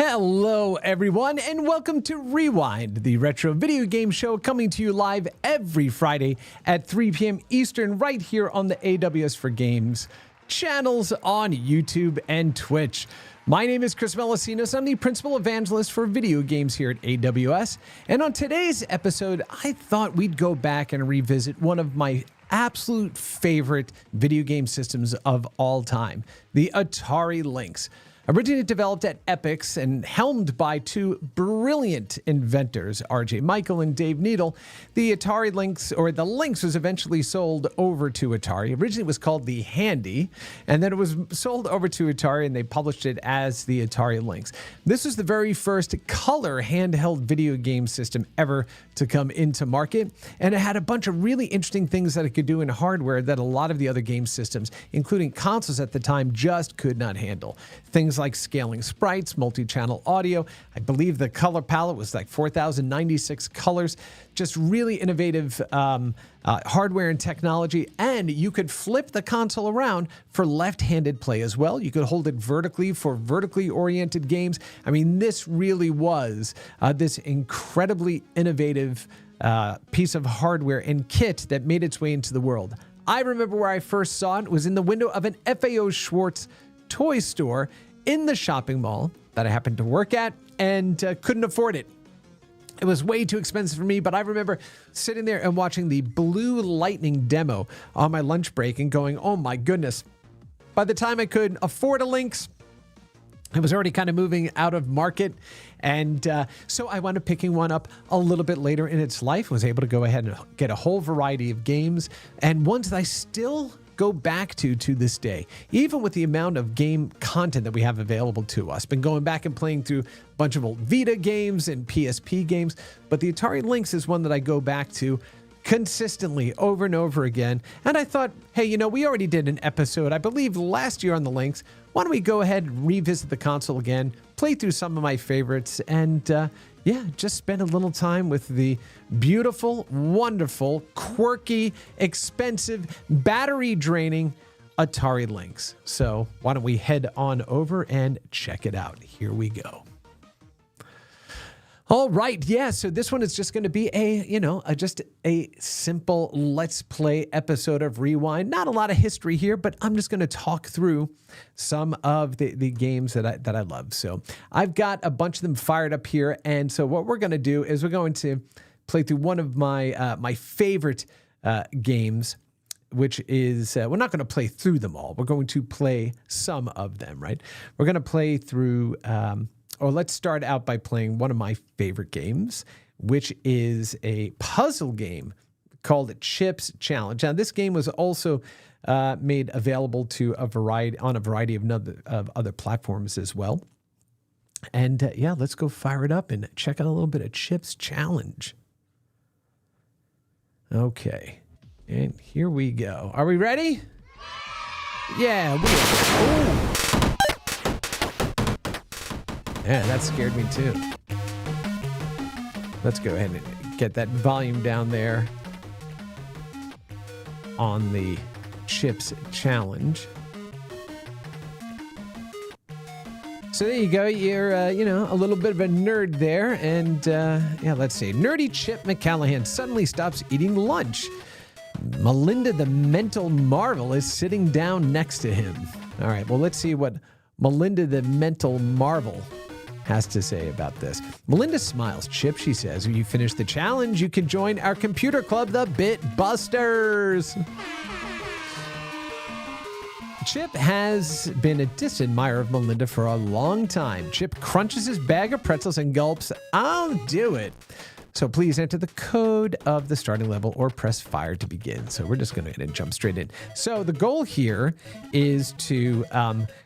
Hello, everyone, and welcome to Rewind, the retro video game show coming to you live every Friday at 3 p.m. Eastern right here on the AWS for Games channels on YouTube and Twitch. My name is Chris Melasinos. I'm the principal evangelist for video games here at AWS. And on today's episode, I thought we'd go back and revisit one of my absolute favorite video game systems of all time, the Atari Lynx. Originally developed at Epix and helmed by two brilliant inventors, R.J. Michael and Dave Needle, the Atari Lynx, or the Lynx, was eventually sold over to Atari. Originally it was called the Handy, and then it was sold over to Atari, and they published it as the Atari Lynx. This was the very first color handheld video game system ever to come into market, and it had a bunch of really interesting things that it could do in hardware that a lot of the other game systems, including consoles at the time, just could not handle. Things like scaling sprites, multi-channel audio. I believe the color palette was like 4,096 colors. Just really innovative hardware and technology. And you could flip the console around for left-handed play as well. You could hold it vertically for vertically oriented games. I mean, this really was this incredibly innovative piece of hardware and kit that made its way into the world. I remember where I first saw it was in the window of an FAO Schwarz toy store in the shopping mall that I happened to work at and couldn't afford it. It was way too expensive for me, but I remember sitting there and watching the Blue Lightning demo on my lunch break and going, oh my goodness. By the time I could afford a Lynx, it was already kind of moving out of market. And so I wound up picking one up a little bit later in its life, was able to go ahead and get a whole variety of games and ones that I still go back to this day, even with the amount of game content that we have available to us. Been going back and playing through a bunch of old Vita games and PSP games, but the Atari Lynx is one that I go back to consistently over and over again. And I thought, hey, you know, we already did an episode, I believe last year on the Lynx. Why don't we go ahead and revisit the console again, play through some of my favorites, and yeah, just spend a little time with the beautiful, wonderful, quirky, expensive, battery-draining Atari Lynx. So why don't we head on over and check it out. Here we go. All right, yeah, so this one is just going to be just a simple Let's Play episode of Rewind. Not a lot of history here, but I'm just going to talk through some of the games that I love. So I've got a bunch of them fired up here, and so what we're going to do is we're going to play through one of my my favorite games, which is, we're not going to play through them all. We're going to play some of them, right? We're going to play through... Or let's start out by playing one of my favorite games, which is a puzzle game called Chips Challenge. Now, this game was also made available to a variety of other platforms as well. And yeah, let's go fire it up and check out a little bit of Chips Challenge. Okay, and here we go. Are we ready? Yeah, we are. Oh. Yeah, that scared me too. Let's go ahead and get that volume down there on the Chips Challenge. So there you go. You're, a little bit of a nerd there. And yeah, let's see. Nerdy Chip McCallahan suddenly stops eating lunch. Melinda the Mental Marvel is sitting down next to him. All right, well, let's see what Melinda the Mental Marvel has to say about this. Melinda smiles. Chip, she says, when you finish the challenge, you can join our computer club, the Bit Busters. Chip has been a distant admirer of Melinda for a long time. Chip crunches his bag of pretzels and gulps, I'll do it. So please enter the code of the starting level or press fire to begin. So we're just going to jump straight in. So the goal here is to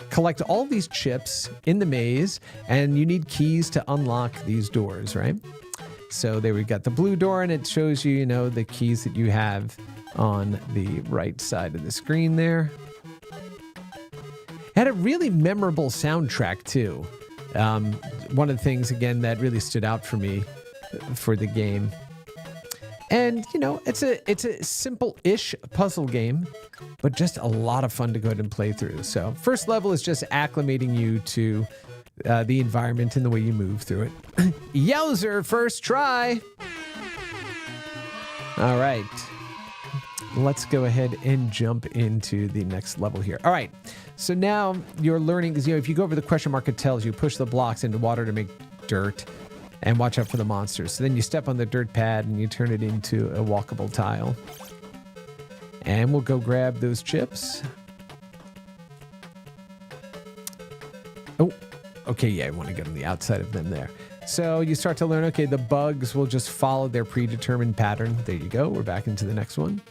collect all these chips in the maze, and you need keys to unlock these doors, right? So there we've got the blue door, and it shows you, the keys that you have on the right side of the screen there. Had a really memorable soundtrack too. One of the things, again, that really stood out for me for the game. And, it's a simple-ish puzzle game, but just a lot of fun to go ahead and play through. So first level is just acclimating you to the environment and the way you move through it. Yowzer, first try. All right. Let's go ahead and jump into the next level here. All right. So now you're learning, if you go over the question mark, it tells you push the blocks into water to make dirt and watch out for the monsters. So then you step on the dirt pad and you turn it into a walkable tile. And we'll go grab those chips. Oh, okay. Yeah, I want to get on the outside of them there. So you start to learn, okay, the bugs will just follow their predetermined pattern. There you go. We're back into the next one.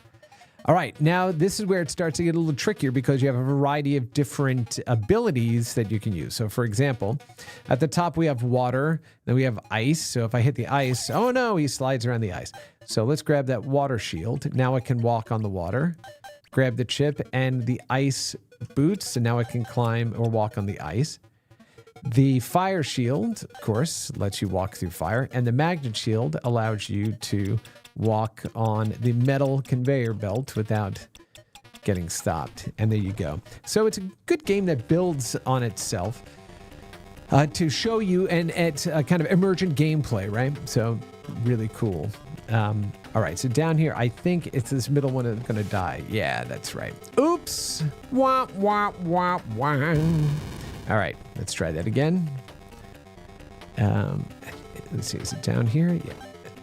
All right, now this is where it starts to get a little trickier because you have a variety of different abilities that you can use. So for example, at the top we have water, then we have ice. So if I hit the ice, oh no, he slides around the ice. So let's grab that water shield. Now I can walk on the water. Grab the chip and the ice boots, and now I can climb or walk on the ice. The fire shield, of course, lets you walk through fire, and the magnet shield allows you to walk on the metal conveyor belt without getting stopped. And there you go. So it's a good game that builds on itself to show you, and it's a kind of emergent gameplay, right? So really cool. All right, so down here, I think it's this middle one that's going to die. Yeah, that's right. Oops. Wah, wah, wah, wah. All right, let's try that again. Let's see, is it down here? Yeah.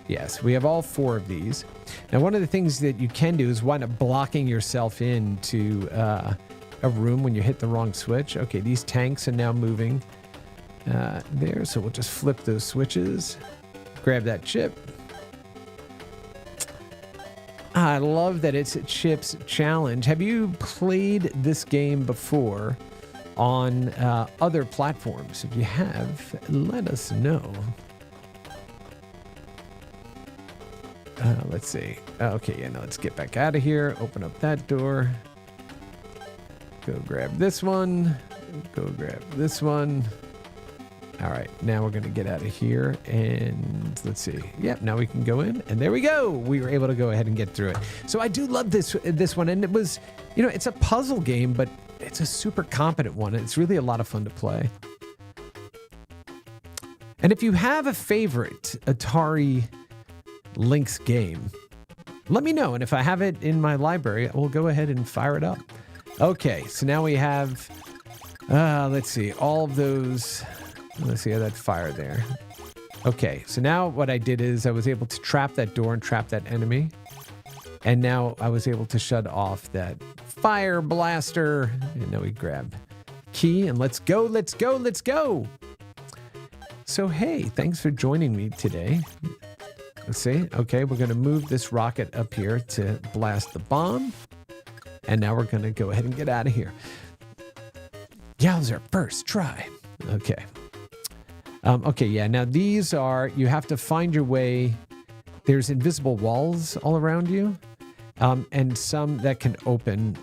Yes, we have all 4 of these. Now, one of the things that you can do is wind up blocking yourself into a room when you hit the wrong switch. Okay, these tanks are now moving there, so we'll just flip those switches. Grab that chip. I love that it's a Chips Challenge. Have you played this game before on other platforms? If you have, let us know. Let's see. Okay, yeah, now let's get back out of here. Open up that door. Go grab this one. Go grab this one. All right, now we're going to get out of here, and let's see. Yep, now we can go in, and there we go. We were able to go ahead and get through it. So I do love this one, and it was, it's a puzzle game, but it's a super competent one. It's really a lot of fun to play. And if you have a favorite Atari Lynx game, let me know, and if I have it in my library, we'll go ahead and fire it up. Okay, so now we have, let's see, all of those. Let's see how that fire there. Okay, so now what I did is I was able to trap that door and trap that enemy, and now I was able to shut off that fire blaster. And now we grab key, and let's go, let's go, let's go. So hey, thanks for joining me today. Let's see. Okay, we're going to move this rocket up here to blast the bomb. And now we're going to go ahead and get out of here. Yowzer, first try. Okay. Okay, yeah. Now these are, you have to find your way. There's invisible walls all around you. And some that can open,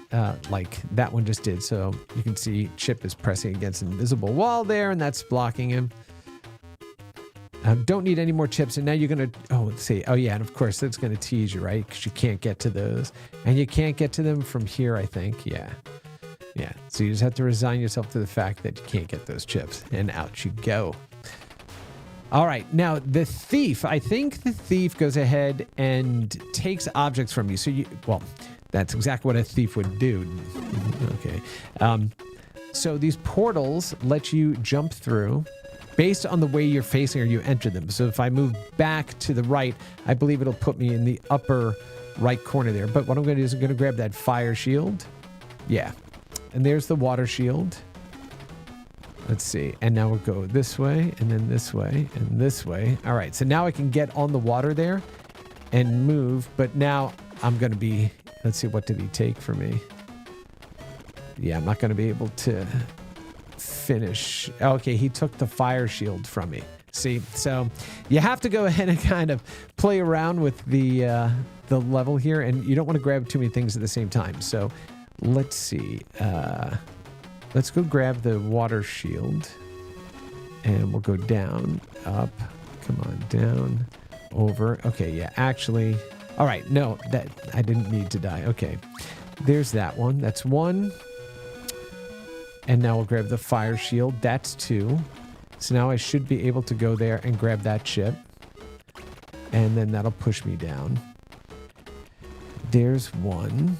like that one just did. So you can see Chip is pressing against an invisible wall there, and that's blocking him. Don't need any more chips, and now you're going to, let's see. Oh, yeah, and of course, that's going to tease you, right? Because you can't get to those. And you can't get to them from here, I think. Yeah. Yeah. So you just have to resign yourself to the fact that you can't get those chips, and out you go. All right. Now, the thief, I think the thief goes ahead and takes objects from you. So that's exactly what a thief would do. Okay. So these portals let you jump through based on the way you're facing or you enter them. So if I move back to the right, I believe it'll put me in the upper right corner there. But what I'm going to do is I'm going to grab that fire shield. Yeah. And there's the water shield. Let's see. And now we'll go this way, and then this way, and this way. All right. So now I can get on the water there and move. But now I'm going to be, let's see, what did he take from me? Yeah, I'm not going to be able to finish. Okay, he took the fire shield from me. See, so you have to go ahead and kind of play around with the level here, and you don't want to grab too many things at the same time. So let's see. Let's go grab the water shield, and we'll go down, up, come on, down, over. Okay, yeah, actually, all right, no, that I didn't need to die. Okay, there's that one. That's one. And now we'll grab the fire shield. That's two. So now I should be able to go there and grab that chip. And then that'll push me down. There's one.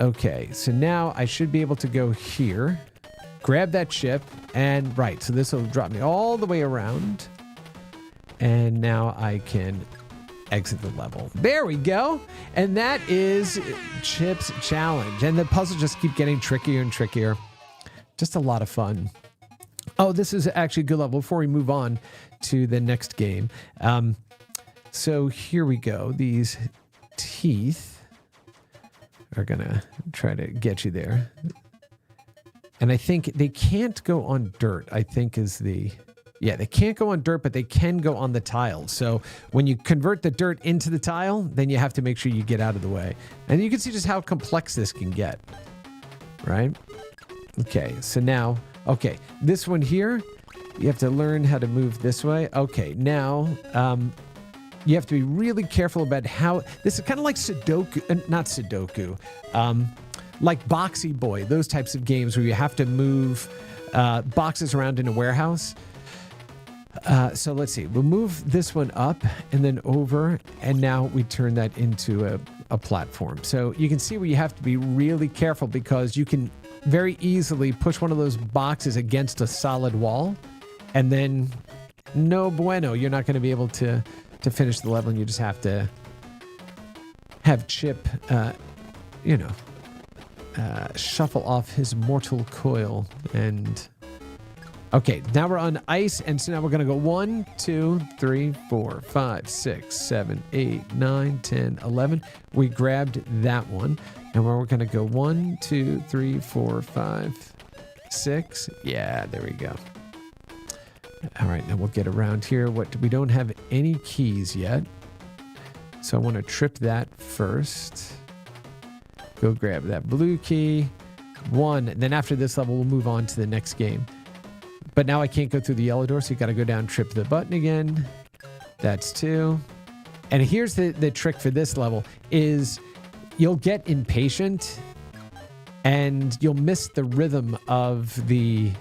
Okay, so now I should be able to go here, grab that chip, and right, so this will drop me all the way around. And now I can exit the level. There we go. And that is Chip's Challenge. And the puzzles just keep getting trickier and trickier. Just a lot of fun. Oh, this is actually a good level before we move on to the next game. So here we go. These teeth are going to try to get you there. And I think they can't go on dirt, I think is the... Yeah, they can't go on dirt, but they can go on the tile. So when you convert the dirt into the tile, then you have to make sure you get out of the way. And you can see just how complex this can get, right? Okay, so now, okay, this one here, you have to learn how to move this way. Okay, now you have to be really careful about how, this is kind of like Sudoku, not Sudoku, like Boxy Boy, those types of games where you have to move boxes around in a warehouse. So let's see, we'll move this one up and then over, and now we turn that into a platform. So you can see where you have to be really careful because you can very easily push one of those boxes against a solid wall, and then no bueno, you're not going to be able to finish the level, and you just have to have Chip, shuffle off his mortal coil and... Okay, now we're on ice, and so now we're going to go 1, 2, 3, 4, 5, 6, 7, 8, 9, 10, 11. We grabbed that one, and we're going to go 1, 2, 3, 4, 5, 6. Yeah, there we go. All right, now we'll get around here. We don't have any keys yet, so I want to trip that first. Go grab that blue key. 1, and then after this level, we'll move on to the next game. But now I can't go through the yellow door, so you got to go down, trip the button again. That's 2. And here's the trick for this level is you'll get impatient and you'll miss the rhythm of the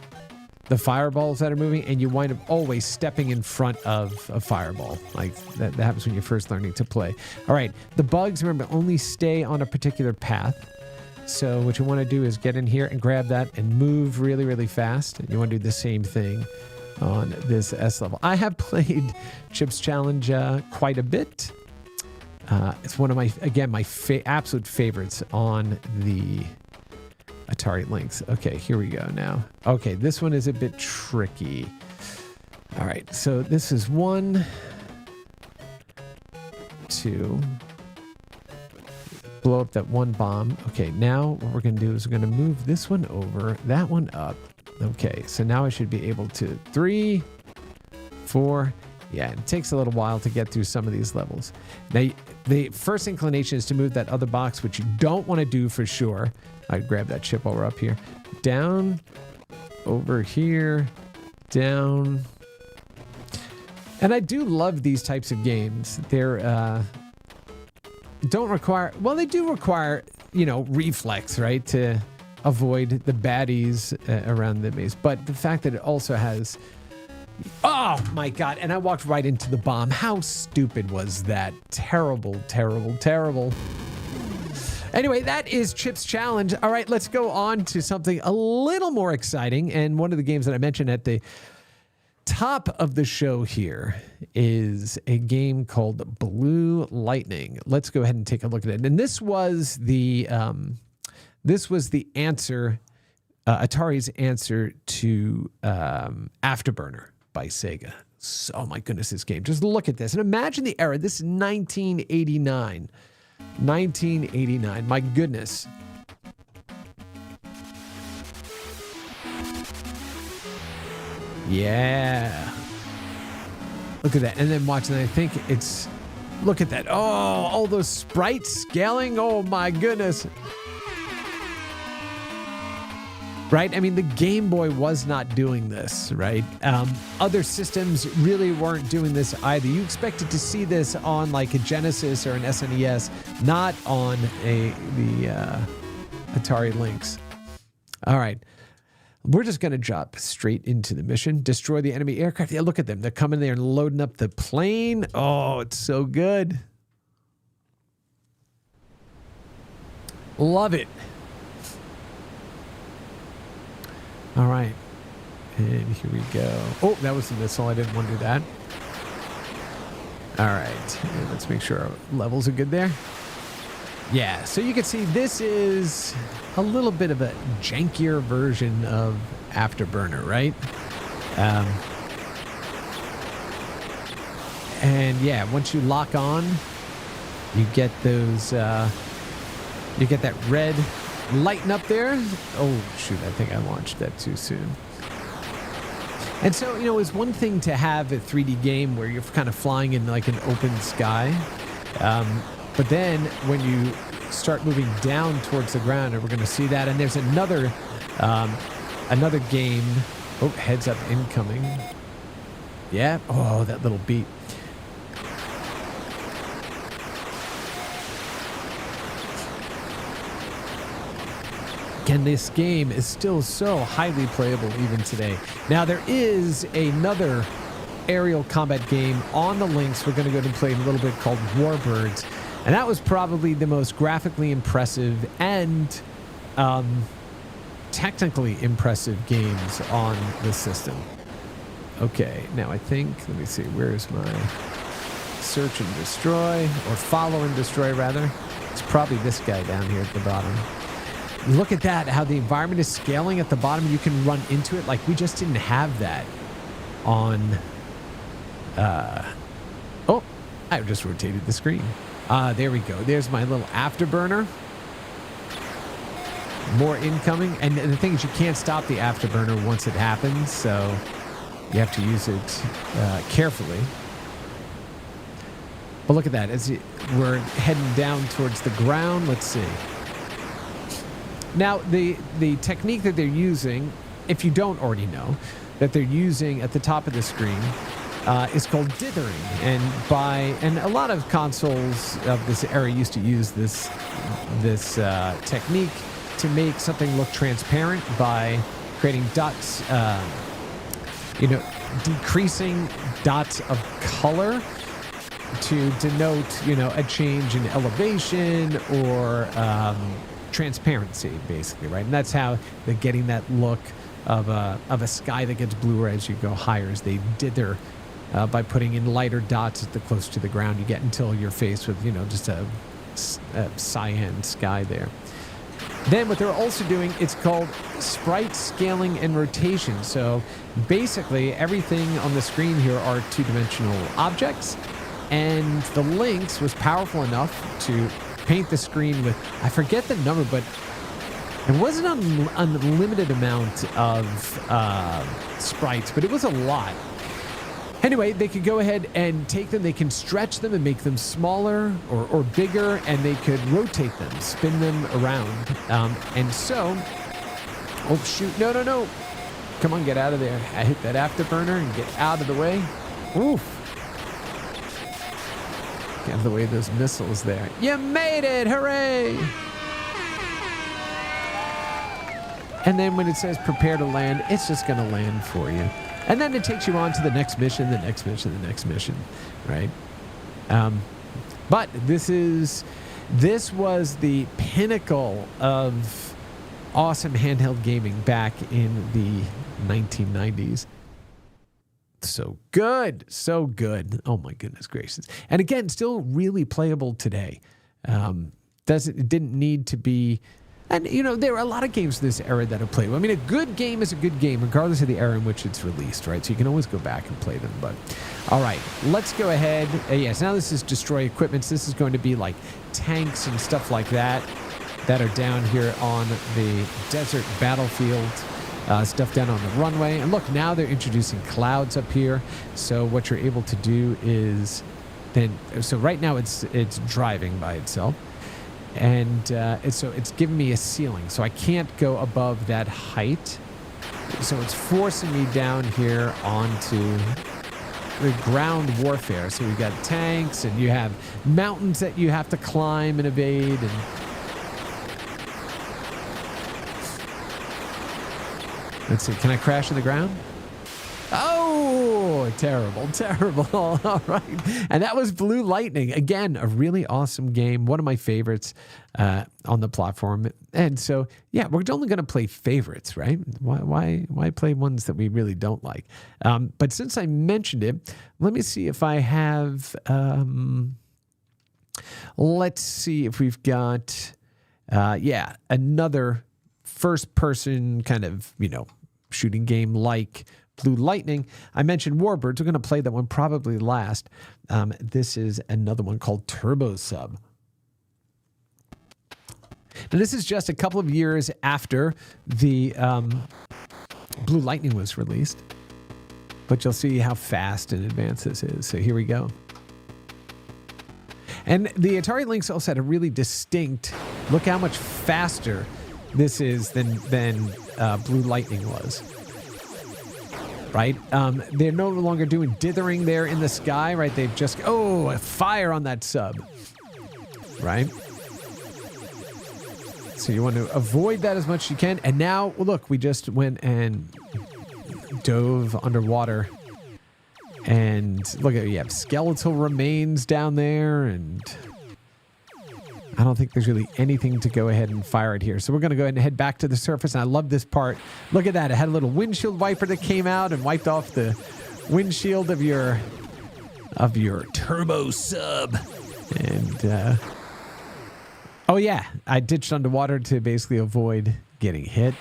fireballs that are moving, and you wind up always stepping in front of a fireball. Like that happens when you're first learning to play. All right, the bugs, remember, only stay on a particular path. So what you want to do is get in here and grab that and move really, really fast. And you want to do the same thing on this S level. I have played Chip's Challenge quite a bit. It's one of my absolute favorites on the Atari Lynx. Okay, here we go now. Okay, this one is a bit tricky. All right, so this is 1, 2... blow up that one bomb. Okay, now what we're going to do is we're going to move this one over, that one up. Okay, so now I should be able to 3, 4. Yeah, it takes a little while to get through some of these levels. Now, the first inclination is to move that other box, which you don't want to do for sure. I'd grab that chip while we're up here. Down, over here, down. And I do love these types of games. They're... don't require, well, they do require, reflex, right, to avoid the baddies around the maze. But the fact that it also has, oh my God, and I walked right into the bomb. How stupid was that? Terrible, terrible, terrible. Anyway, that is Chip's Challenge. All right, let's go on to something a little more exciting. And one of the games that I mentioned at the top of the show here is a game called Blue Lightning. Let's go ahead and take a look at it. And this was the answer, Atari's answer to Afterburner by Sega. So, oh my goodness, this game. Just look at this. And imagine the era. This is 1989. 1989. My goodness. Yeah. Look at that. And then watch, and I think it's, look at that. Oh, all those sprites scaling. Oh my goodness. Right? I mean, the Game Boy was not doing this, right? Other systems really weren't doing this either. You expected to see this on like a Genesis or an SNES, not on the Atari Lynx. All right. We're just going to drop straight into the mission. Destroy the enemy aircraft. Yeah, look at them. They're coming there and loading up the plane. Oh, it's so good. Love it. All right. And here we go. Oh, that was the missile. I didn't want to do that. All right. And let's make sure our levels are good there. Yeah, so you can see this is a little bit of a jankier version of Afterburner, right? And yeah, once you lock on, you get those, you get that red lighting up there. Oh, shoot, I think I launched that too soon. And so, you know, it's one thing to have a 3D game where you're kind of flying in like an open sky. But then when you start moving down towards the ground, and we're going to see that, and there's another game. Oh, heads up incoming. Yeah. Oh, that little beat. Again, this game is still so highly playable even today. Now, there is another aerial combat game on the Lynx we're going to go and play in a little bit called Warbirds. And that was probably the most graphically impressive and technically impressive games on the system. Okay, now I think, let me see, where's my search and destroy, or follow and destroy rather. It's probably this guy down here at the bottom. Look at that, how the environment is scaling at the bottom. You can run into it. Like, we just didn't have that on... oh, I just rotated the screen. There we go. There's my little Afterburner. More incoming. And the thing is, you can't stop the Afterburner once it happens, so you have to use it carefully. But look at that. As we're heading down towards the ground, let's see. Now, the technique that they're using, if you don't already know, that they're using at the top of the screen is called dithering. And a lot of consoles of this era used to use this technique to make something look transparent by creating dots, decreasing dots of color to denote, a change in elevation or transparency, basically, right? And that's how they're getting that look of a sky that gets bluer as you go higher, as they dither by putting in lighter dots at the close to the ground you get, until you're faced with, just a cyan sky there. Then what they're also doing, it's called sprite scaling and rotation. So basically everything on the screen here are two-dimensional objects, and the Lynx was powerful enough to paint the screen with, I forget the number, but it wasn't an unlimited amount of sprites, but it was a lot. Anyway, they could go ahead and take them, they can stretch them and make them smaller or bigger, and they could rotate them, spin them around. And so, oh shoot, no. Come on, get out of there. I hit that Afterburner and get out of the way. Oof. Get out of the way of those missiles there. You made it, hooray! And then when it says prepare to land, it's just gonna land for you. And then it takes you on to the next mission, the next mission, the next mission, right? But this was the pinnacle of awesome handheld gaming back in the 1990s. So good. Oh my goodness gracious. And again, still really playable today. It didn't need to be... And, there are a lot of games in this era that are playable. I mean, a good game is a good game, regardless of the era in which it's released, right? So you can always go back and play them. But, all right, let's go ahead. Yes, now this is destroy equipments. This is going to be like tanks and stuff like that are down here on the desert battlefield. Stuff down on the runway. And look, now they're introducing clouds up here. So what you're able to do is so right now it's driving by itself. And so it's giving me a ceiling, so I can't go above that height. So it's forcing me down here onto the ground warfare. So we've got tanks, and you have mountains that you have to climb and evade. And Let's see. Can I crash in the ground? Oh, terrible, terrible. All right. And that was Blue Lightning. Again, a really awesome game. One of my favorites on the platform. And so, yeah, we're only going to play favorites, right? Why play ones that we really don't like? But since I mentioned it, let me see if I have... let's see if we've got, another first-person kind of, shooting game like Blue Lightning. I mentioned Warbirds. We're going to play that one probably last. This is another one called Turbo Sub. Now, this is just a couple of years after the Blue Lightning was released. But you'll see how fast in advance this is. So here we go. And the Atari Lynx also had a really distinct, look how much faster this is than Blue Lightning was. Right? They're no longer doing dithering there in the sky, right? They've just, a fire on that sub. Right? So you want to avoid that as much as you can. And now, look, we just went and dove underwater. And look at, you have skeletal remains down there, and I don't think there's really anything to go ahead and fire at here. So we're going to go ahead and head back to the surface, and I love this part. Look at that. It had a little windshield wiper that came out and wiped off the windshield of your turbo sub. And, oh yeah, I ditched underwater to basically avoid getting hit.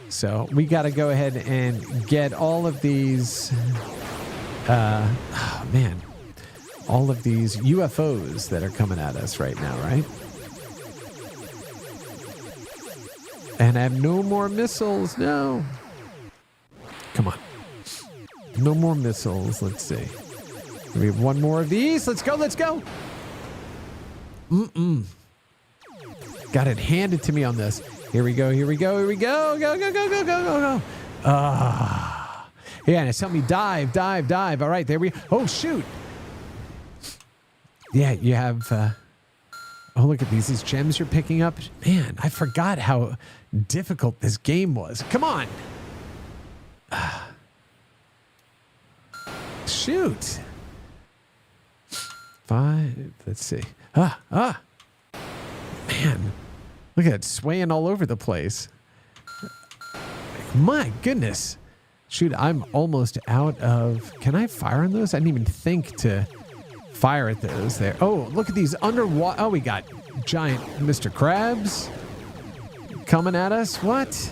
So we got to go ahead and get all of these... all of these UFOs that are coming at us right now, right? And I have no more missiles. No. Come on. No more missiles. Let's see. We have one more of these. Let's go. Let's go. Got it handed to me on this. Here we go. Here we go. Here we go. Go, go, go, go, go, go, go. Yeah, and it's telling me dive, dive, dive. All right, there we... Oh, shoot. Yeah, you have... oh, look at these gems you're picking up. Man, I forgot how difficult this game was. Come on. Shoot. 5. Let's see. Man. Look at it swaying all over the place. My goodness. Shoot, I'm almost out of... Can I fire on those? I didn't even think to fire at those there. Oh, look at these underwater... Oh, we got giant Mr. Krabs coming at us. What?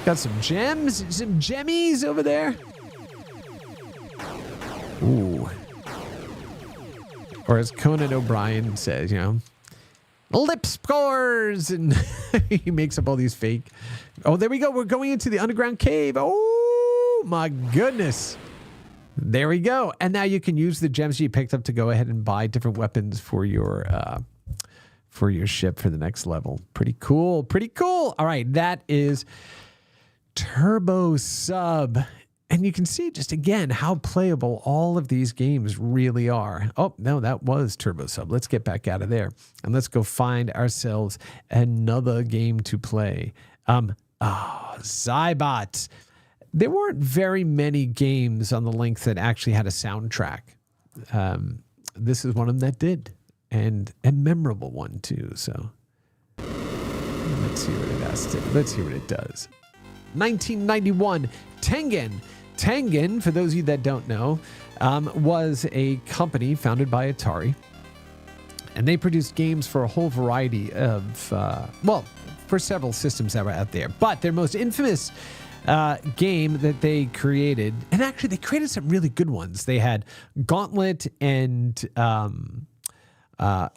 Got some gems? Some gemmies over there? Ooh. Or as Conan O'Brien says, lip scores! And he makes up all these fake... Oh, there we go. We're going into the underground cave. Oh! My goodness. There we go. And now you can use the gems you picked up to go ahead and buy different weapons for your ship for the next level. Pretty cool. Pretty cool. All right. That is Turbo Sub. And you can see just again how playable all of these games really are. Oh, no, that was Turbo Sub. Let's get back out of there. And let's go find ourselves another game to play. Zybot. There weren't very many games on the Lynx that actually had a soundtrack. This is one of them that did, and a memorable one too. So let's see what it has to. Let's see what it does. 1991, Tengen. Tengen, for those of you that don't know, was a company founded by Atari, and they produced games for a whole variety of, for several systems that were out there. But their most infamous game that they created, and actually they created some really good ones. They had Gauntlet and oh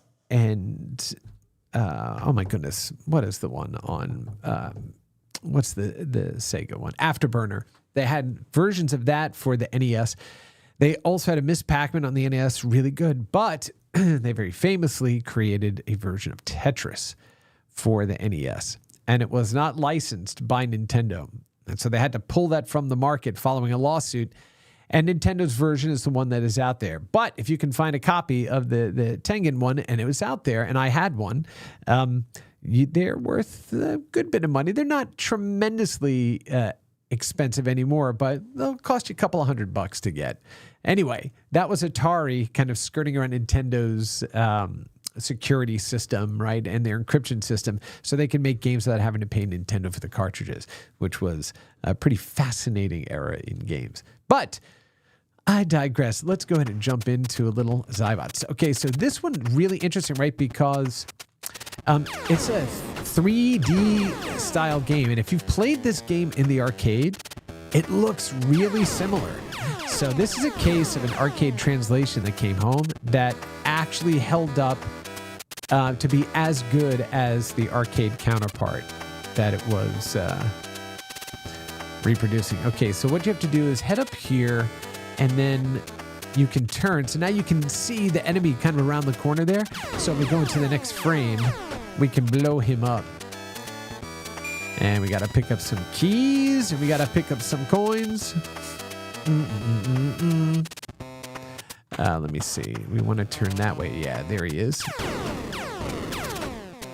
my goodness, what is the one on what's the Sega one? Afterburner. They had versions of that for the NES. They also had a Miss Pac-Man on the NES, really good, but they very famously created a version of Tetris for the NES, and it was not licensed by Nintendo. And so they had to pull that from the market following a lawsuit. And Nintendo's version is the one that is out there. But if you can find a copy of the Tengen one, and it was out there, and I had one, they're worth a good bit of money. They're not tremendously expensive anymore, but they'll cost you a couple of $100 to get. Anyway, that was Atari kind of skirting around Nintendo's security system, right, and their encryption system, so they can make games without having to pay Nintendo for the cartridges, which was a pretty fascinating era in games. But I digress. Let's go ahead and jump into a little Zybots. Okay, so this one really interesting, right, because it's a 3D style game, and if you've played this game in the arcade, it looks really similar. So this is a case of an arcade translation that came home that actually held up to be as good as the arcade counterpart that it was reproducing. Okay, so what you have to do is head up here, and then you can turn. So now you can see the enemy kind of around the corner there. So if we go into the next frame, we can blow him up. And we got to pick up some keys, and we got to pick up some coins. Let me see. We want to turn that way. Yeah, there he is.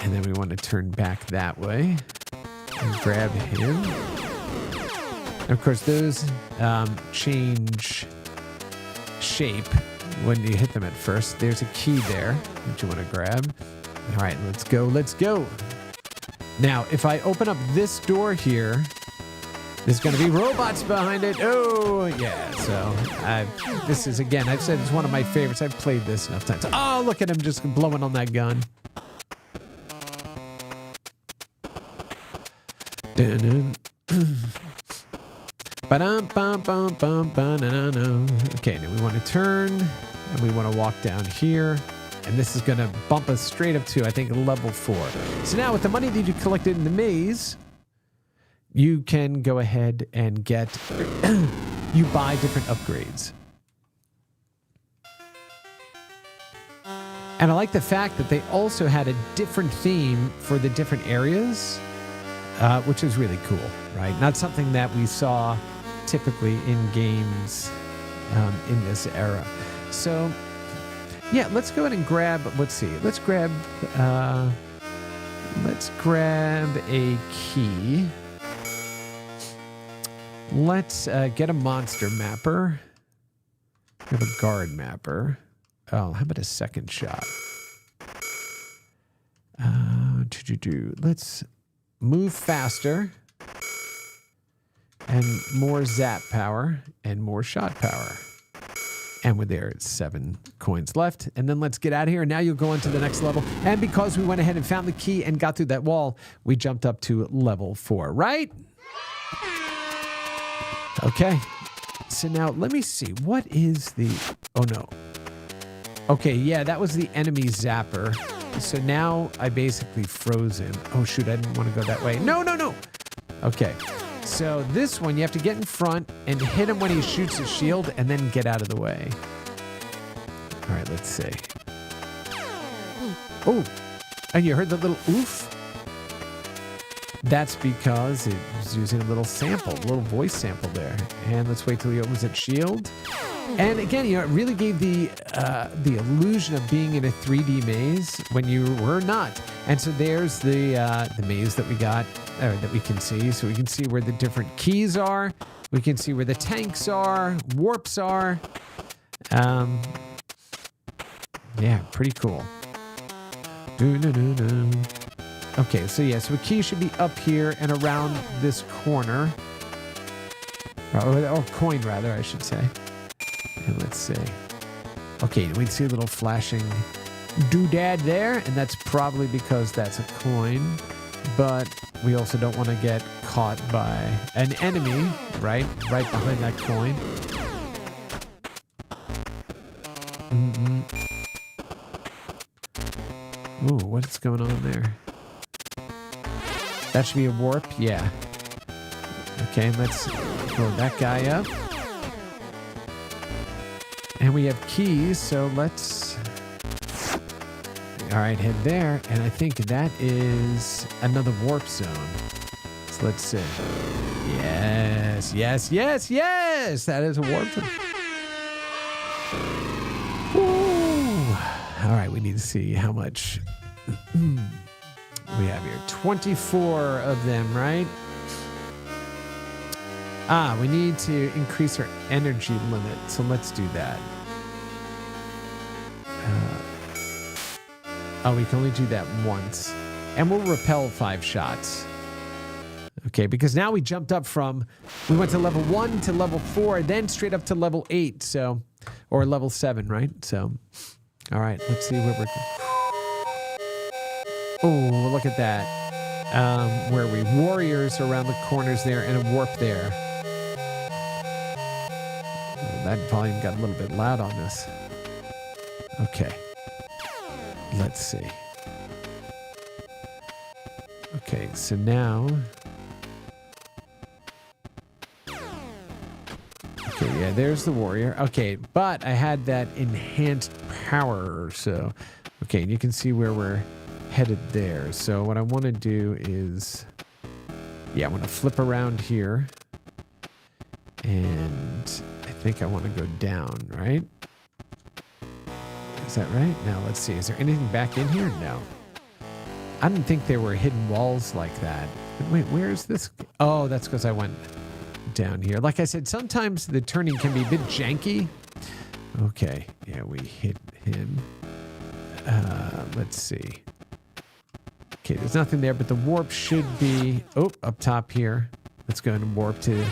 And then we want to turn back that way and grab him. And of course, those change shape when you hit them at first. There's a key there that you want to grab. All right, let's go. Let's go. Now, if I open up this door here, there's going to be robots behind it. Oh, yeah. So this is, again, I've said it's one of my favorites. I've played this enough times. Oh, look at him just blowing on that gun. Okay, now we want to turn, and we want to walk down here. And this is going to bump us straight up to, I think, level 4. So now with the money that you collected in the maze, you can go ahead and get, you buy different upgrades. And I like the fact that they also had a different theme for the different areas, which is really cool, right? Not something that we saw typically in games in this era. So, yeah, let's go ahead and grab, let's see, let's grab a key. Let's get a monster mapper. We have a guard mapper. Oh, how about a second shot? Let's move faster and more zap power and more shot power. And we're there at 7 coins left. And then let's get out of here. And now you'll go on to the next level. And because we went ahead and found the key and got through that wall, we jumped up to level 4, right? Okay. So now let me see. What is the... Oh, no. Okay, yeah, that was the enemy zapper. So now I basically froze him. Oh, shoot, I didn't want to go that way. No, no, no. Okay. So this one, you have to get in front and hit him when he shoots his shield and then get out of the way. All right, let's see. Oh, and you heard the little oof? That's because it was using a little sample, a little voice sample there. And let's wait till he opens that shield. And again, you know, it really gave the illusion of being in a 3D maze when you were not. And so there's the maze that we got, or that we can see. So we can see where the different keys are. We can see where the tanks are, warps are. Yeah, pretty cool. Okay, so yeah, so a key should be up here and around this corner. Or coin, rather, I should say. And let's see. Okay, we see a little flashing doodad there, and that's probably because that's a coin. But we also don't want to get caught by an enemy, right? Right behind that coin. Ooh, what's going on there? That should be a warp, yeah. Okay, let's blow that guy up. And we have keys, so let's... All right, head there. And I think that is another warp zone. So let's see. Yes, yes, yes, yes! That is a warp zone. Woo! All right, we need to see how much we have here. 24 of them, right? We need to increase our energy limit, so let's do that. We can only do that once. And we'll repel 5 shots. Okay, because now we jumped up we went to level 1 to level 4, then straight up to level 8, so, or level 7, right? So, all right, let's see where we're... Oh, look at that. Where are we? Warriors around the corners there and a warp there. Oh, that volume got a little bit loud on this. Okay. Let's see. Okay, so now... Okay, yeah, there's the warrior. Okay, but I had that enhanced power, so... Okay, and you can see where we're headed there. So what I want to do is... Yeah, I want to flip around here. And I think I want to go down, right? Is that right? Now, let's see. Is there anything back in here? No. I didn't think there were hidden walls like that. But wait, where's this? Oh, that's because I went down here. Like I said, sometimes the turning can be a bit janky. Okay. Yeah, we hit him. Let's see. Okay, there's nothing there, but the warp should be... Oh, up top here. Let's go and warp to...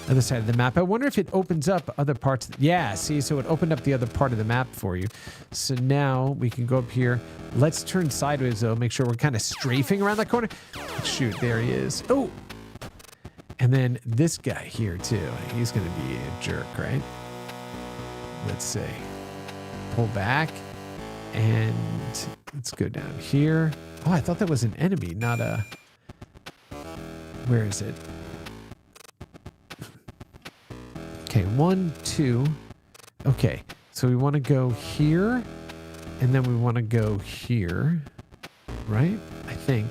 other side of the map. I wonder if it opens up other parts. Yeah, see, so it opened up the other part of the map for you. So now we can go up here. Let's turn sideways, though. Make sure we're kind of strafing around that corner. Shoot, there he is. Oh! And then this guy here, too. He's going to be a jerk, right? Let's see. Pull back. And let's go down here. Oh, I thought that was an enemy, not a... Where is it? Okay, 1, 2. Okay, so we want to go here, and then we want to go here, right? I think.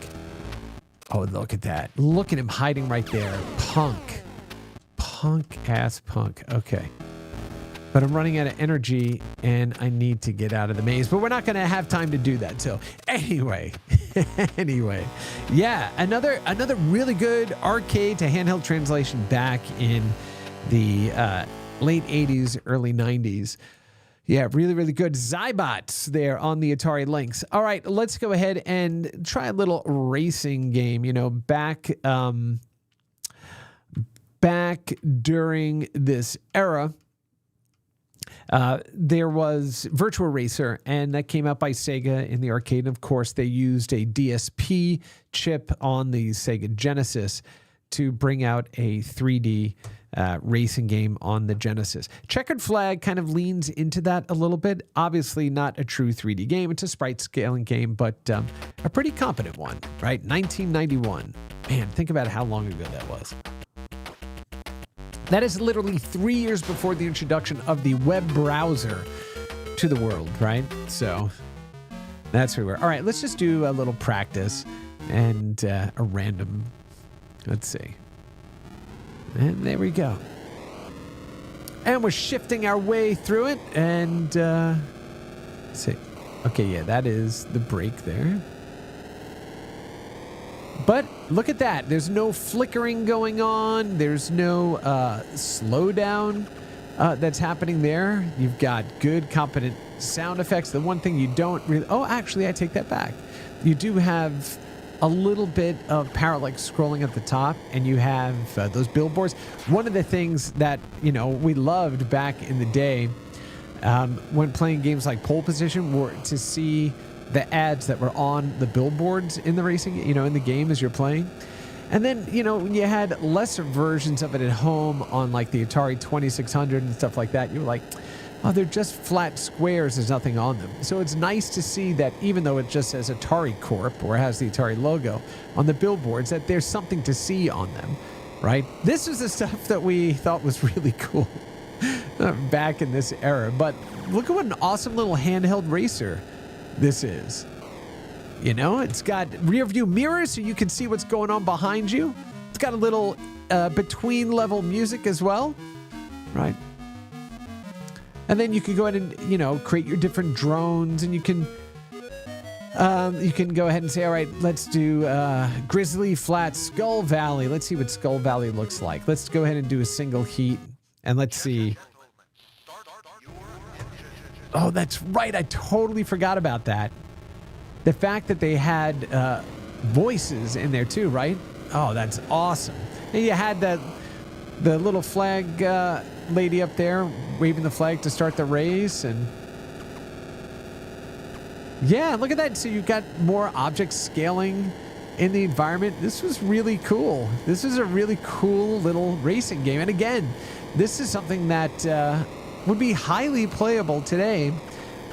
Oh, look at that. Look at him hiding right there. Punk. Punk-ass punk. Okay. But I'm running out of energy, and I need to get out of the maze. But we're not going to have time to do that. So anyway, yeah, another really good arcade to handheld translation back in the late 80s, early 90s. Yeah, really, really good. Zybots there on the Atari Lynx. All right, let's go ahead and try a little racing game. You know, back during this era, there was Virtua Racer, and that came out by Sega in the arcade. And of course, they used a DSP chip on the Sega Genesis to bring out a 3D racing game on the Genesis. Checkered Flag kind of leans into that a little bit. Obviously not a true 3D game. It's a sprite scaling game, but a pretty competent one, right? 1991. Man, think about how long ago that was. That is literally 3 years before the introduction of the web browser to the world, right? So that's where we were. All right, let's just do a little practice and a random, let's see. And there we go. And we're shifting our way through it. And let's see. Okay, yeah, that is the brake there. But look at that. There's no flickering going on. There's no slowdown that's happening there. You've got good, competent sound effects. The one thing you don't really... Oh, actually, I take that back. You do have a little bit of parallax scrolling at the top, and you have those billboards. One of the things that, you know, we loved back in the day when playing games like Pole Position were to see the ads that were on the billboards in the racing, you know, in the game as you're playing. And then, you know, when you had lesser versions of it at home on like the Atari 2600 and stuff like that, you were like, oh, they're just flat squares. There's nothing on them. So it's nice to see that even though it just says Atari Corp or has the Atari logo on the billboards, that there's something to see on them, right? This is the stuff that we thought was really cool back in this era. But look at what an awesome little handheld racer this is. You know, it's got rear view mirrors so you can see what's going on behind you. It's got a little between level music as well, right? And then you can go ahead and, you know, create your different drones, and you can You can go ahead and say, all right, let's do Grizzly Flat, Skull Valley. Let's see what Skull Valley looks like. Let's go ahead and do a single heat, and let's see. Oh, that's right. I totally forgot about that. The fact that they had voices in there too, right? Oh, that's awesome. And you had the little flag lady up there waving the flag to start the race, and yeah, look at that. So you've got more object scaling in the environment. This was really cool. This is a really cool little racing game. And again, this is something that would be highly playable today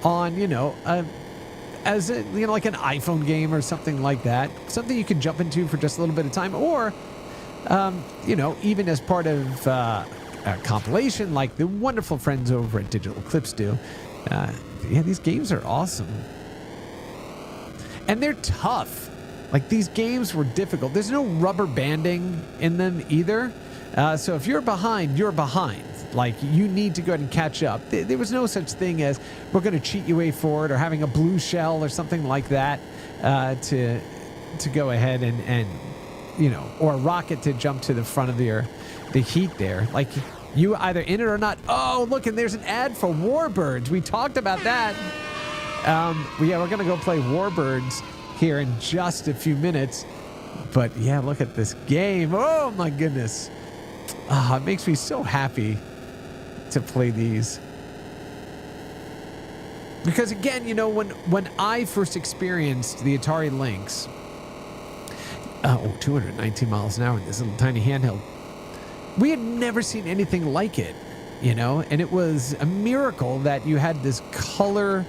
on, as a, like an iPhone game or something like that. Something you can jump into for just a little bit of time, or, even as part of a compilation like the wonderful friends over at Digital Eclipse do. Yeah, these games are awesome. And they're tough. Like, these games were difficult. There's no rubber banding in them either. So if you're behind, you're behind. Like, you need to go ahead and catch up. There was no such thing as we're going to cheat your way forward, or having a blue shell or something like that to go ahead and or a rocket to jump to the front of the heat there. Like, you either in it or not. Oh, look, and there's an ad for Warbirds. We talked about that. Yeah, we're going to go play Warbirds here in just a few minutes. But yeah, look at this game. Oh my goodness. It makes me so happy to play these. Because again, when I first experienced the Atari Lynx, 219 miles an hour in this little tiny handheld, we had never seen anything like it, and it was a miracle that you had this color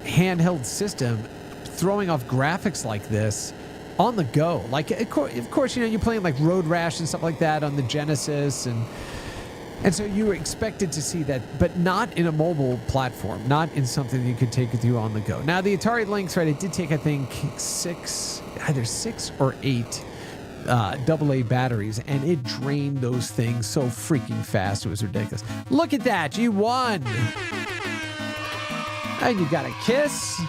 handheld system throwing off graphics like this on the go. Like, of course, you're playing like Road Rash and stuff like that on the Genesis, and so you were expected to see that, but not in a mobile platform, not in something that you could take with you on the go. Now, the Atari Lynx, right, it did take, I think, either 6 or 8 AA batteries, and it drained those things so freaking fast. It was ridiculous. Look at that. You won. And you got a kiss.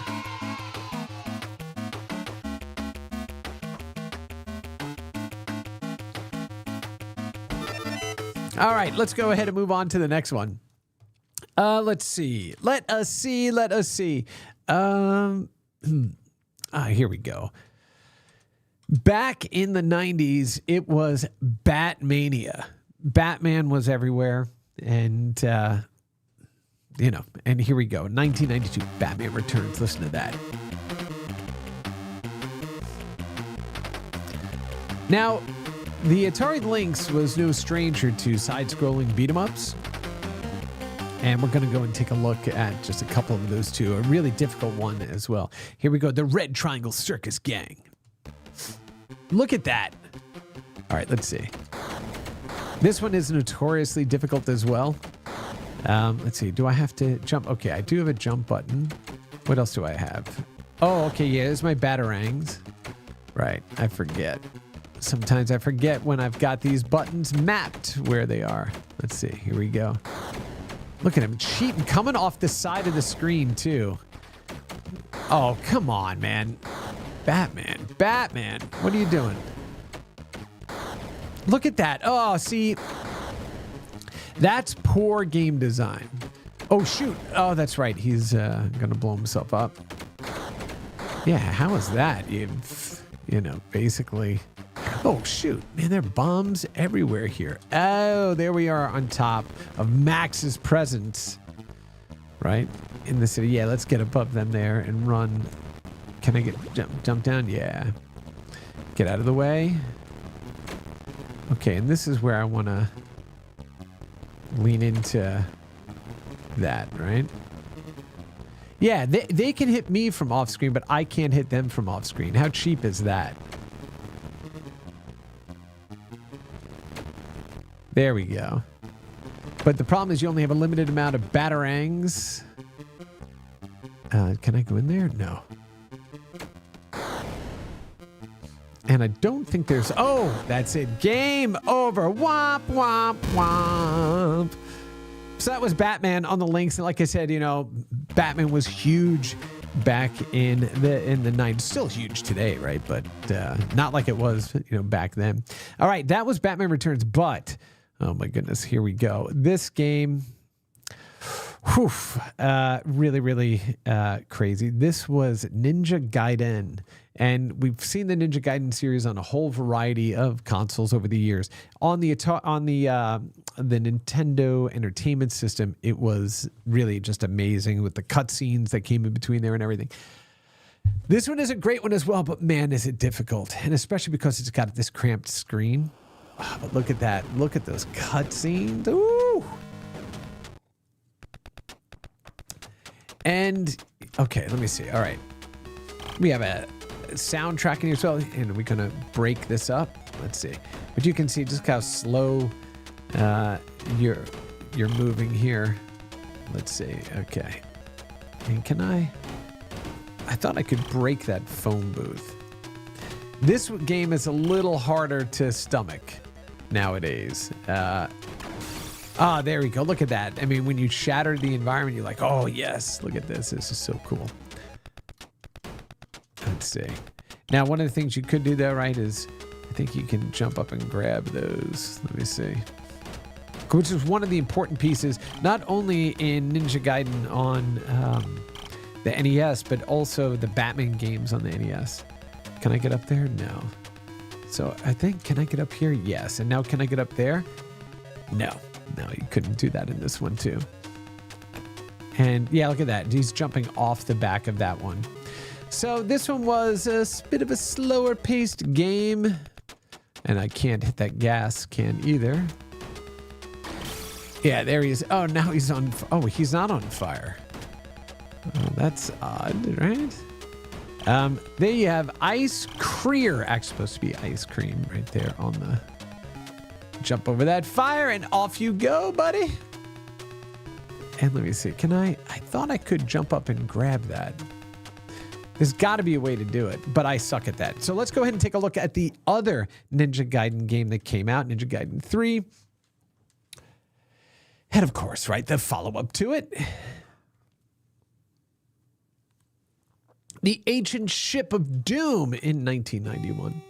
All right, let's go ahead and move on to the next one. Let's see. Let us see. Here we go. Back in the 90s, it was Batmania. Batman was everywhere. And, and here we go. 1992, Batman Returns. Listen to that. Now, the Atari Lynx was no stranger to side-scrolling beat-em-ups. And we're going to go and take a look at just a couple of those two. A really difficult one as well. Here we go. The Red Triangle Circus Gang. Look at that. All right, let's see. This one is notoriously difficult as well. Let's see. Do I have to jump? Okay, I do have a jump button. What else do I have? Oh, okay. Yeah, there's my batarangs. Right. I forget. Sometimes I forget when I've got these buttons mapped where they are. Let's see. Here we go. Look at him cheating, coming off the side of the screen, too. Oh, come on, man. Batman. What are you doing? Look at that. Oh, see. That's poor game design. Oh, shoot. Oh, that's right. He's going to blow himself up. Yeah, how is that? Basically. Oh, shoot. Man, there are bombs everywhere here. Oh, there we are on top of Max's presence. Right? In the city. Yeah, let's get above them there and run. Can I jump down? Yeah. Get out of the way. Okay, and this is where I want to lean into that, right? Yeah, they can hit me from off screen, but I can't hit them from off screen. How cheap is that? There we go. But the problem is you only have a limited amount of batarangs. Can I go in there? No. And I don't think there's... Oh, that's it. Game over. Womp, womp, womp. So that was Batman on the Lynx. And like I said, Batman was huge back in the 90s. Still huge today, right? But not like it was, back then. All right, that was Batman Returns, but oh my goodness, here we go. This game, really, really crazy. This was Ninja Gaiden. And we've seen the Ninja Gaiden series on a whole variety of consoles over the years. On the Nintendo Entertainment System, it was really just amazing with the cutscenes that came in between there and everything. This one is a great one as well, but man, is it difficult. And especially because it's got this cramped screen. Oh, but look at that. Look at those cutscenes. Ooh. And, okay, let me see. All right. We have a soundtrack in here as well, and we're gonna break this up. Let's see, but you can see just how slow you're moving here. Let's see. Okay, and I thought I could break that phone booth. This game is a little harder to stomach nowadays. There we go. Look at that. I mean, when you shatter the environment, you're like, oh yes, look at this. This is so cool. Let's see. Now, one of the things you could do though, right, is I think you can jump up and grab those. Let me see. Which is one of the important pieces, not only in Ninja Gaiden on the NES, but also the Batman games on the NES. Can I get up there? No. So I think, can I get up here? Yes. And now can I get up there? No. No, you couldn't do that in this one too. And yeah, look at that. He's jumping off the back of that one. So this one was a bit of a slower paced game. And I can't hit that gas can either. Yeah, there he is. Oh, now he's on. Oh, he's not on fire. Oh, that's odd, right? There you have Ice Creer. Actually supposed to be ice cream right there on the... Jump over that fire and off you go, buddy. And let me see. Can I thought I could jump up and grab that. There's got to be a way to do it, but I suck at that. So let's go ahead and take a look at the other Ninja Gaiden game that came out, Ninja Gaiden 3. And of course, right, the follow-up to it. The Ancient Ship of Doom in 1991.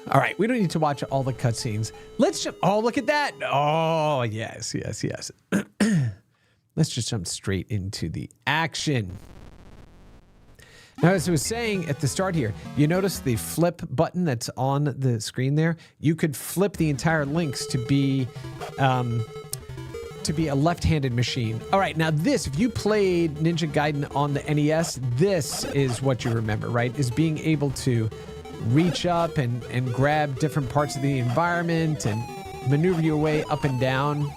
All right, we don't need to watch all the cutscenes. Let's jump. Oh, look at that. Oh, yes, yes, yes. Let's just jump straight into the action. Now, as I was saying at the start here, you notice the flip button that's on the screen there? You could flip the entire Lynx to be a left-handed machine. All right, now this, if you played Ninja Gaiden on the NES, this is what you remember, right? Is being able to reach up and grab different parts of the environment and maneuver your way up and down.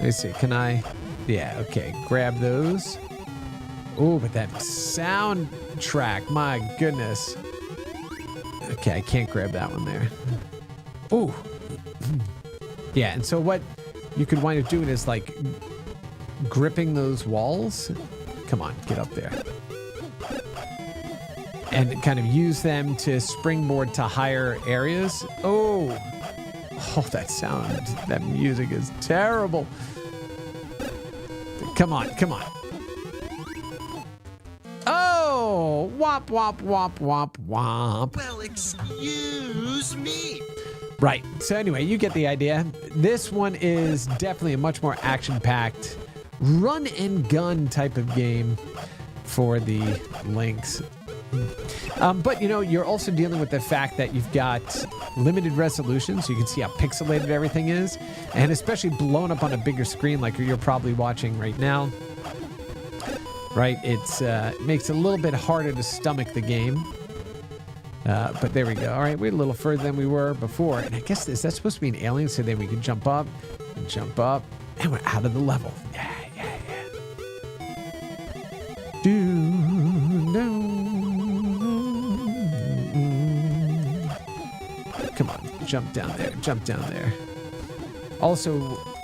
Let's see, can I? Yeah, okay, grab those. Oh, but that soundtrack, my goodness. Okay, I can't grab that one there. Oh. Yeah, and so what you could wind up doing is like gripping those walls. Come on, get up there. And kind of use them to springboard to higher areas. Oh, that sound, that music is terrible. Come on, come on. Oh, wop, wop, wop, wop, wop. Well, excuse me. Right, so anyway, you get the idea. This one is definitely a much more action-packed, run and gun type of game for the Lynx. But you're also dealing with the fact that you've got limited resolution, so you can see how pixelated everything is, and especially blown up on a bigger screen like you're probably watching right now. Right, it makes it a little bit harder to stomach the game. But there we go. All right, we're a little further than we were before, and I guess is that supposed to be an alien, so then we can jump up, and we're out of the level. Yeah. Come on, jump down there. Also,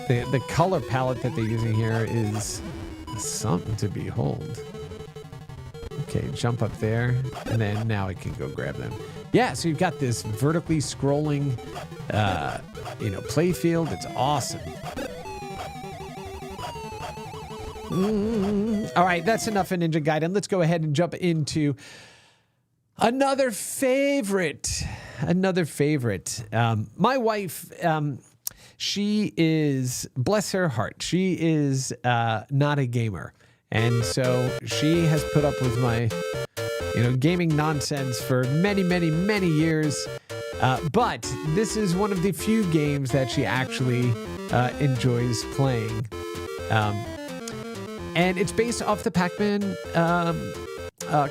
the color palette that they're using here is Something to behold. Okay, jump up there, and then now I can go grab them. Yeah, so you've got this vertically scrolling, play field. It's awesome. All right, that's enough of Ninja Gaiden. Let's go ahead and jump into another favorite. My wife, she is, bless her heart, she is not a gamer. And so she has put up with my, gaming nonsense for many, many, many years. But this is one of the few games that she actually enjoys playing. And it's based off the Pac-Man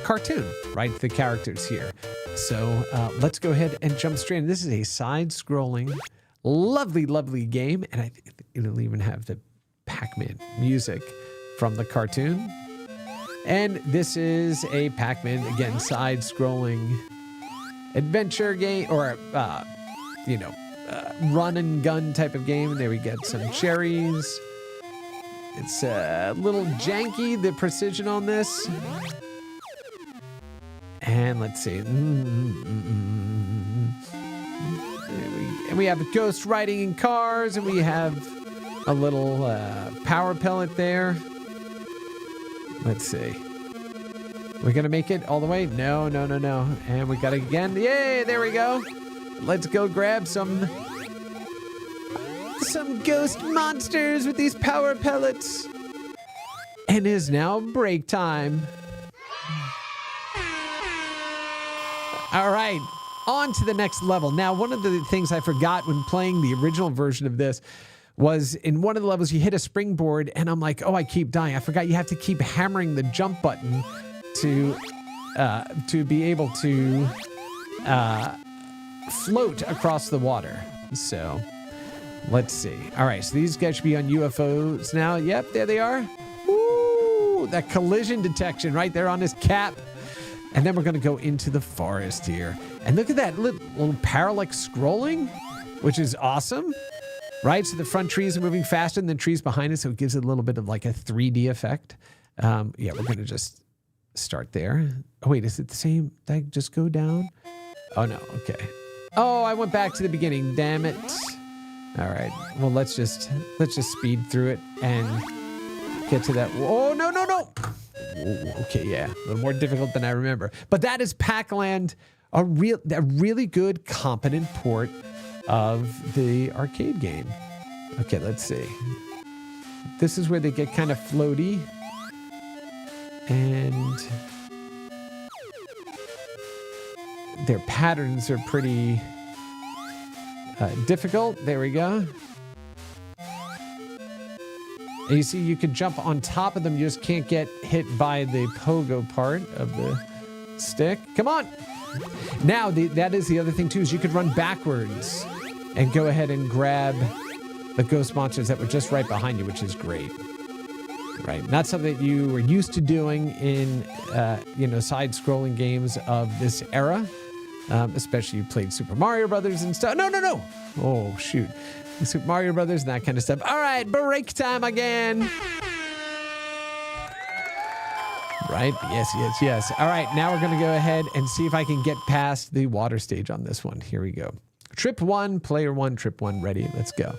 cartoon, right? The characters here. So let's go ahead and jump straight in. This is a side-scrolling, lovely, lovely game. And I think it'll even have the Pac-Man music from the cartoon. And this is a Pac-Man, again, side-scrolling adventure game, or, run and gun type of game. There we get some cherries. It's a little janky, the precision on this. And let's see. And we have ghost riding in cars, and we have a little power pellet there. Let's see. We're going to make it all the way? No. And we got it again. Yay, there we go. Let's go grab some ghost monsters with these power pellets. And it is now break time. All right, on to the next level. Now, one of the things I forgot when playing the original version of this was in one of the levels you hit a springboard, and I'm like, oh, I keep dying. I forgot you have to keep hammering the jump button to be able to float across the water. So let's see. All right, so these guys should be on UFOs now. Yep, there they are. Ooh, that collision detection right there on his cap. And then we're going to go into the forest here. And look at that little parallax scrolling, which is awesome. Right? So the front trees are moving faster than the trees behind us, so it gives it a little bit of like a 3D effect. Yeah, we're going to just start there. Oh, wait, is it the same? Did I just go down? Oh, no. Okay. Oh, I went back to the beginning. Damn it. All right. Well, let's just speed through it and get to that. Oh, no. Okay, yeah. A little more difficult than I remember. But that is Pac-Land, a really good, competent port of the arcade game. Okay, let's see. This is where they get kind of floaty. And their patterns are pretty difficult. There we go. And you see, you can jump on top of them. You just can't get hit by the pogo part of the stick. Come on. Now, that is the other thing, too, is you could run backwards and go ahead and grab the ghost monsters that were just right behind you, which is great. Right? Not something that you were used to doing in, side-scrolling games of this era. Especially you played Super Mario Brothers and stuff. No. Oh, shoot. Super Mario Brothers and that kind of stuff. All right, break time again. Right? Yes. All right, now we're going to go ahead and see if I can get past the water stage on this one. Here we go. Trip 1, player 1, trip 1, ready. Let's go.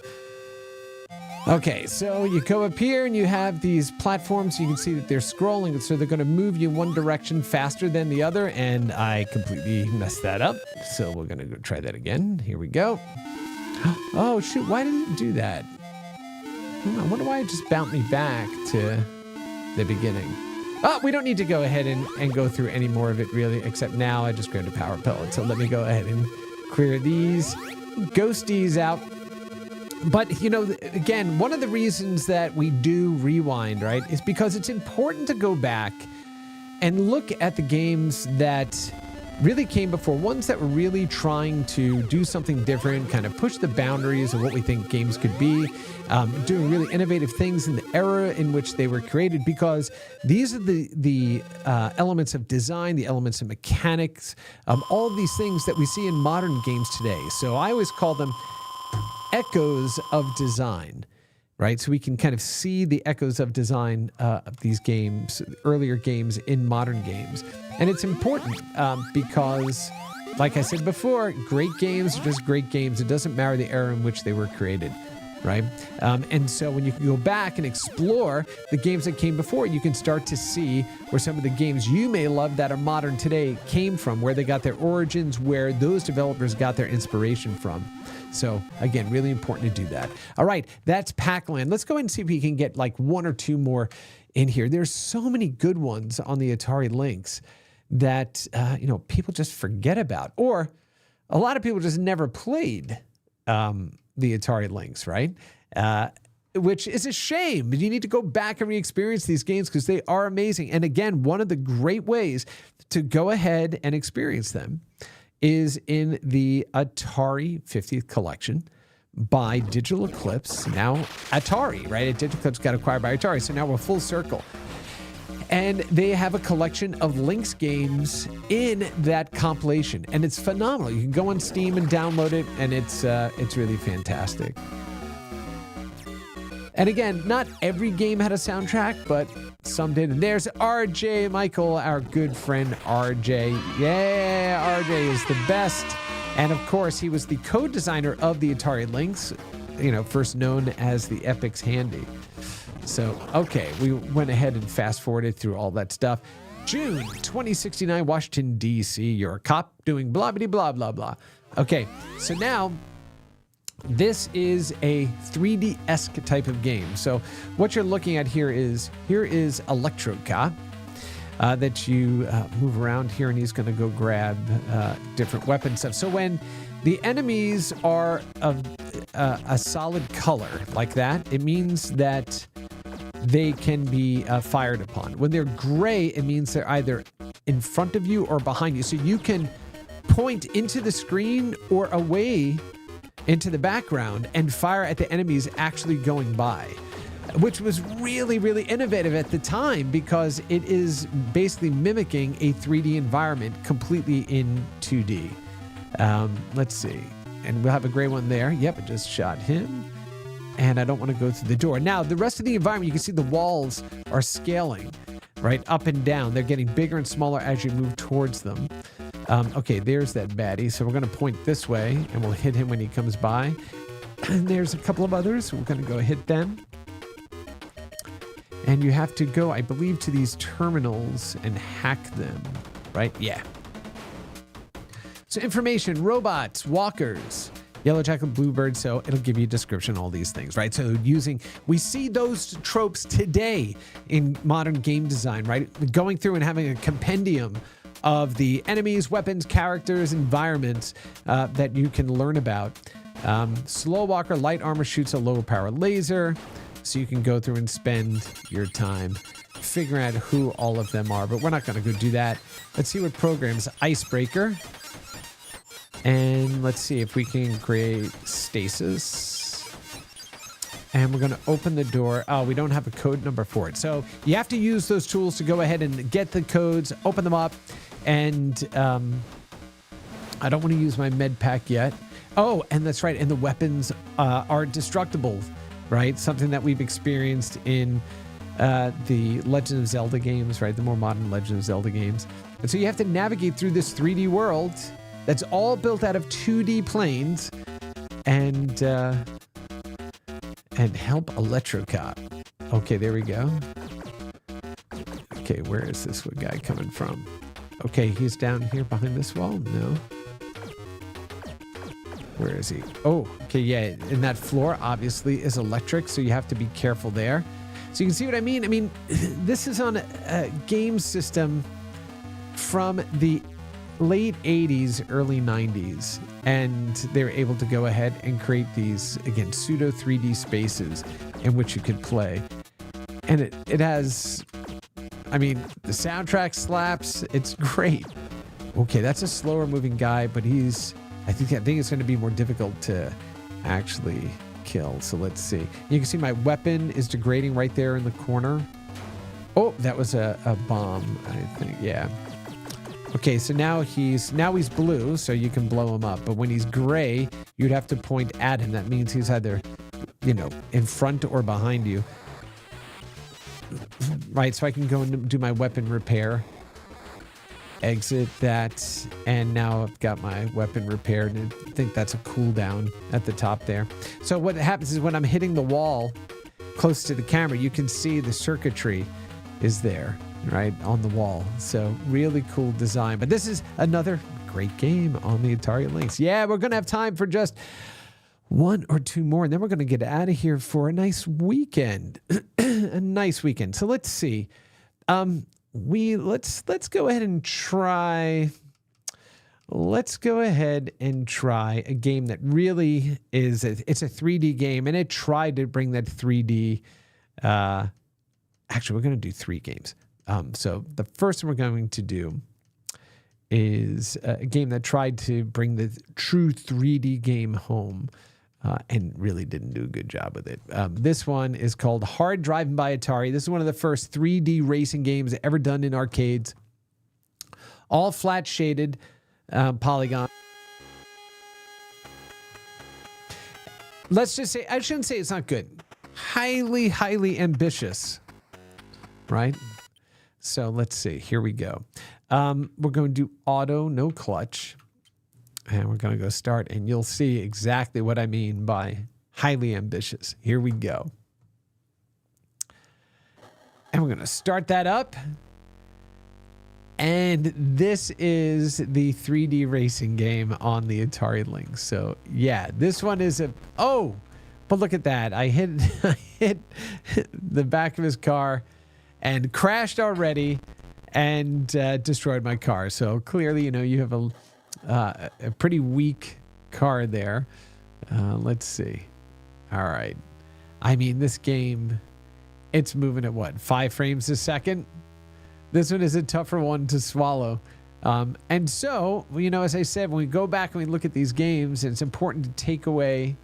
Okay, so you go up here and you have these platforms. You can see that they're scrolling, so they're going to move you in one direction faster than the other, and I completely messed that up. So we're going to go try that again. Here we go. Oh, shoot, why didn't it do that? I wonder why it just bounced me back to the beginning. Oh, we don't need to go ahead and go through any more of it, really, except now I just grabbed a power pellet. So let me go ahead and clear these ghosties out. But, again, one of the reasons that we do rewind, right, is because it's important to go back and look at the games that really came before, ones that were really trying to do something different, kind of push the boundaries of what we think games could be, doing really innovative things in the era in which they were created, because these are the elements of design, the elements of mechanics, all of these things that we see in modern games today. So I always call them echoes of design, right? So we can kind of see the echoes of design of these games, earlier games in modern games. And it's important because, like I said before, great games are just great games. It doesn't matter the era in which they were created, right? And so when you can go back and explore the games that came before, you can start to see where some of the games you may love that are modern today came from, where they got their origins, where those developers got their inspiration from. So again, really important to do that. All right, that's Pac-Land. Let's go ahead and see if we can get like one or two more in here. There's so many good ones on the Atari Lynx that people just forget about, or a lot of people just never played the Atari Lynx, right? Which is a shame. You need to go back and re-experience these games because they are amazing. And again, one of the great ways to go ahead and experience them is in the Atari 50th collection by Digital Eclipse. Now Atari, right? Digital Eclipse got acquired by Atari, so now we're full circle. And they have a collection of Lynx games in that compilation, and it's phenomenal. You can go on Steam and download it, and it's really fantastic. And again, not every game had a soundtrack, but some did. And there's RJ Michael, our good friend RJ. Yeah, RJ is the best. And of course, he was the co-designer of the Atari Lynx, first known as the Epix Handy. So, okay, we went ahead and fast forwarded through all that stuff. June 2069, Washington, D.C. You're a cop doing blah, blah, blah, blah, blah. Okay, so now this is a 3D-esque type of game. So what you're looking at here is Electro Cop that you move around here, and he's going to go grab different weapon stuff. So when the enemies are of a solid color like that, it means that they can be fired upon. When they're gray, it means they're either in front of you or behind you. So you can point into the screen or away into the background and fire at the enemies actually going by, which was really, really innovative at the time because it is basically mimicking a 3D environment completely in 2D. Let's see. And we'll have a gray one there. Yep, I just shot him. And I don't want to go through the door. Now, the rest of the environment, you can see the walls are scaling, right, up and down. They're getting bigger and smaller as you move towards them. Okay, there's that baddie. So we're going to point this way, and we'll hit him when he comes by. And there's a couple of others. We're going to go hit them. And you have to go, I believe, to these terminals and hack them, right? Yeah. So information, robots, walkers, yellow jacket, bluebird. So it'll give you a description, all these things, right? So we see those tropes today in modern game design, right? Going through and having a compendium of the enemies, weapons, characters, environments that you can learn about. Slow walker, light armor shoots a low power laser. So you can go through and spend your time figuring out who all of them are, but we're not going to go do that. Let's see what programs. Icebreaker. And let's see if we can create stasis. And we're going to open the door. Oh, we don't have a code number for it. So you have to use those tools to go ahead and get the codes, open them up. And I don't want to use my med pack yet. Oh, and that's right. And the weapons are destructible, right? Something that we've experienced in the Legend of Zelda games, right? The more modern Legend of Zelda games. And so you have to navigate through this 3D world that's all built out of 2D planes and help Electrocop. Okay, there we go. Okay, where is this guy coming from? Okay, he's down here behind this wall? No. Where is he? Oh, okay, yeah. And that floor obviously is electric, so you have to be careful there. So you can see what I mean? I mean, this is on a game system from the late 80s, early 90s, and they were able to go ahead and create these, again, pseudo 3D spaces in which you could play. And it has, I mean, the soundtrack slaps. It's great. Okay, that's a slower moving guy, but I think it's going to be more difficult to actually kill. So let's see. You can see my weapon is degrading right there in the corner. Oh, that was a bomb, I think. Yeah. Okay, so now he's blue, so you can blow him up. But when he's gray, you'd have to point at him. That means he's either in front or behind you. Right, so I can go and do my weapon repair. Exit that, and now I've got my weapon repaired, and I think that's a cooldown at the top there. So what happens is when I'm hitting the wall close to the camera, you can see the circuitry is there, right, on the wall. So really cool design. But this is another great game on the Atari Lynx. Yeah, we're going to have time for just one or two more, and then we're going to get out of here for a nice weekend. A nice weekend. So let's see. Let's go ahead and try. Let's go ahead and try a game that really is. It's a 3D game, and it tried to bring that 3D. Actually, we're going to do 3 games. So the first one we're going to do is a game that tried to bring the true 3D game home. And really didn't do a good job with it. This one is called Hard Driving by Atari. This is one of the first 3D racing games ever done in arcades. All flat shaded polygon. Let's just say, I shouldn't say it's not good. Highly, highly ambitious. Right? So let's see. Here we go. We're going to do auto, no clutch. And we're going to go start, and you'll see exactly what I mean by highly ambitious. Here we go. And we're going to start that up. And this is the 3D racing game on the Atari Lynx. So, yeah, this one is but look at that. I hit the back of his car and crashed already and destroyed my car. So, clearly, you have a pretty weak car there. Let's see. All right. I mean, this game, it's moving at what, 5 frames a second? This one is a tougher one to swallow. And so, as I said, when we go back and we look at these games, it's important to take away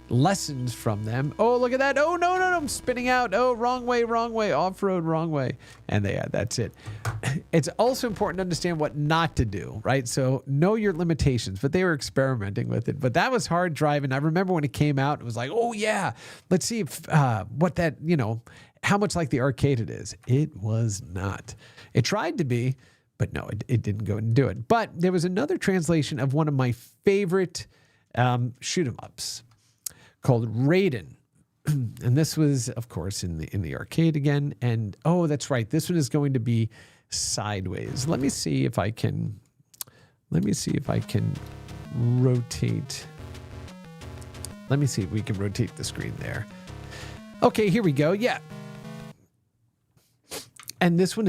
lessons from them. Oh, look at that. Oh, no, I'm spinning out. Oh, wrong way, off-road, wrong way. And that's it. It's also important to understand what not to do, right? So know your limitations, but they were experimenting with it. But that was hard driving. I remember when it came out, it was like, oh yeah, let's see if, how much like the arcade it is. It was not. It tried to be, but no, it didn't go and do it. But there was another translation of one of my favorite shoot 'em ups called Raiden. And this was, of course, in the arcade again. And oh, that's right. This one is going to be sideways. Let me see if I can rotate. Let me see if we can rotate the screen there. Okay, here we go. Yeah. And this one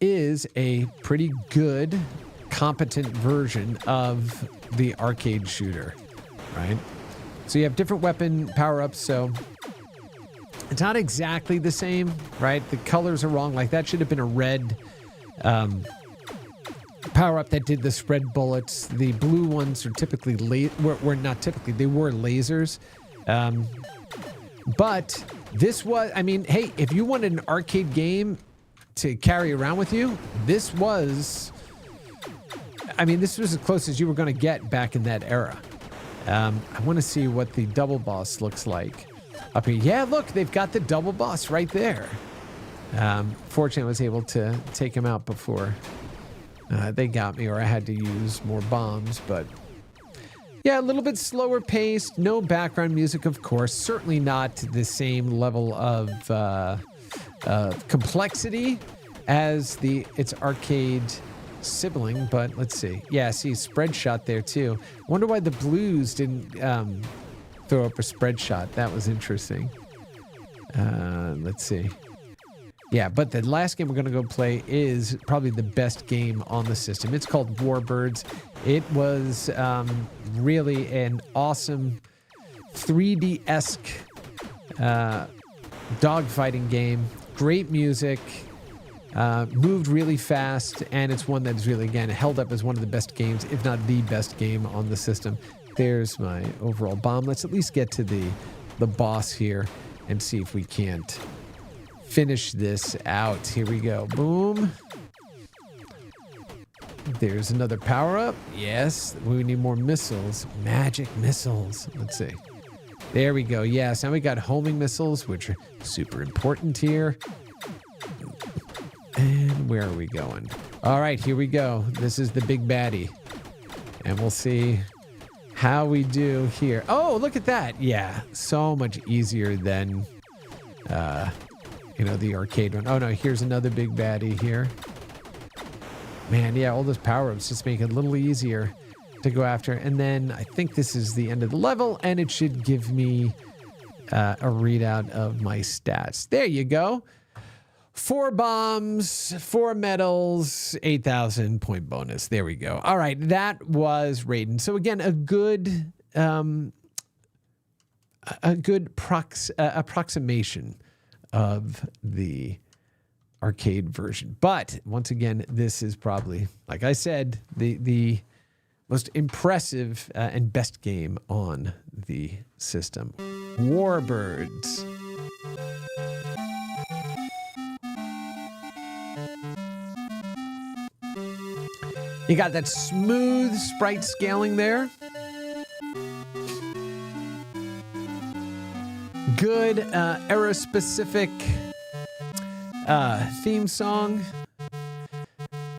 is a pretty good, competent version of the arcade shooter, right? So you have different weapon power-ups, so it's not exactly the same, right? The colors are wrong. Like, that should have been a red power-up that did the spread bullets. The blue ones are typically, were not typically, they were lasers. But this was, hey, if you wanted an arcade game to carry around with you, this was as close as you were going to get back in that era. I want to see what the double boss looks like up here. Yeah, look, they've got the double boss right there. Fortunately, I was able to take him out before they got me, or I had to use more bombs. But yeah, a little bit slower paced. No background music, of course. Certainly not the same level of complexity as its arcade sibling, but let's see. Yeah, see, spread shot there too. Wonder why the blues didn't throw up a spread shot. That was interesting. Let's see. Yeah, but the last game we're going to go play is probably the best game on the system. It's called Warbirds. It was really an awesome 3D-esque dogfighting game. Great music. Moved really fast, and it's one that's really, again, held up as one of the best games, if not the best game on the system. There's my overall bomb. Let's at least get to the boss here and see if we can't finish this out. Here we go. Boom. There's another power-up. Yes, we need more missiles. Magic missiles. Let's see. There we go. Yes, now we got homing missiles, which are super important here. And where are we going? All right, here we go. This is the big baddie. And we'll see how we do here. Oh, look at that. Yeah, so much easier than, the arcade one. Oh, no, here's another big baddie here. Man, yeah, all those power-ups just make it a little easier to go after. And then I think this is the end of the level, and it should give me a readout of my stats. There you go. 4 bombs, 4 medals, 8,000 point bonus. There we go. All right, that was Raiden. So again, a good approximation of the arcade version. But once again, this is probably, like I said, the most impressive and best game on the system. Warbirds. You got that smooth sprite scaling there. Good era-specific theme song.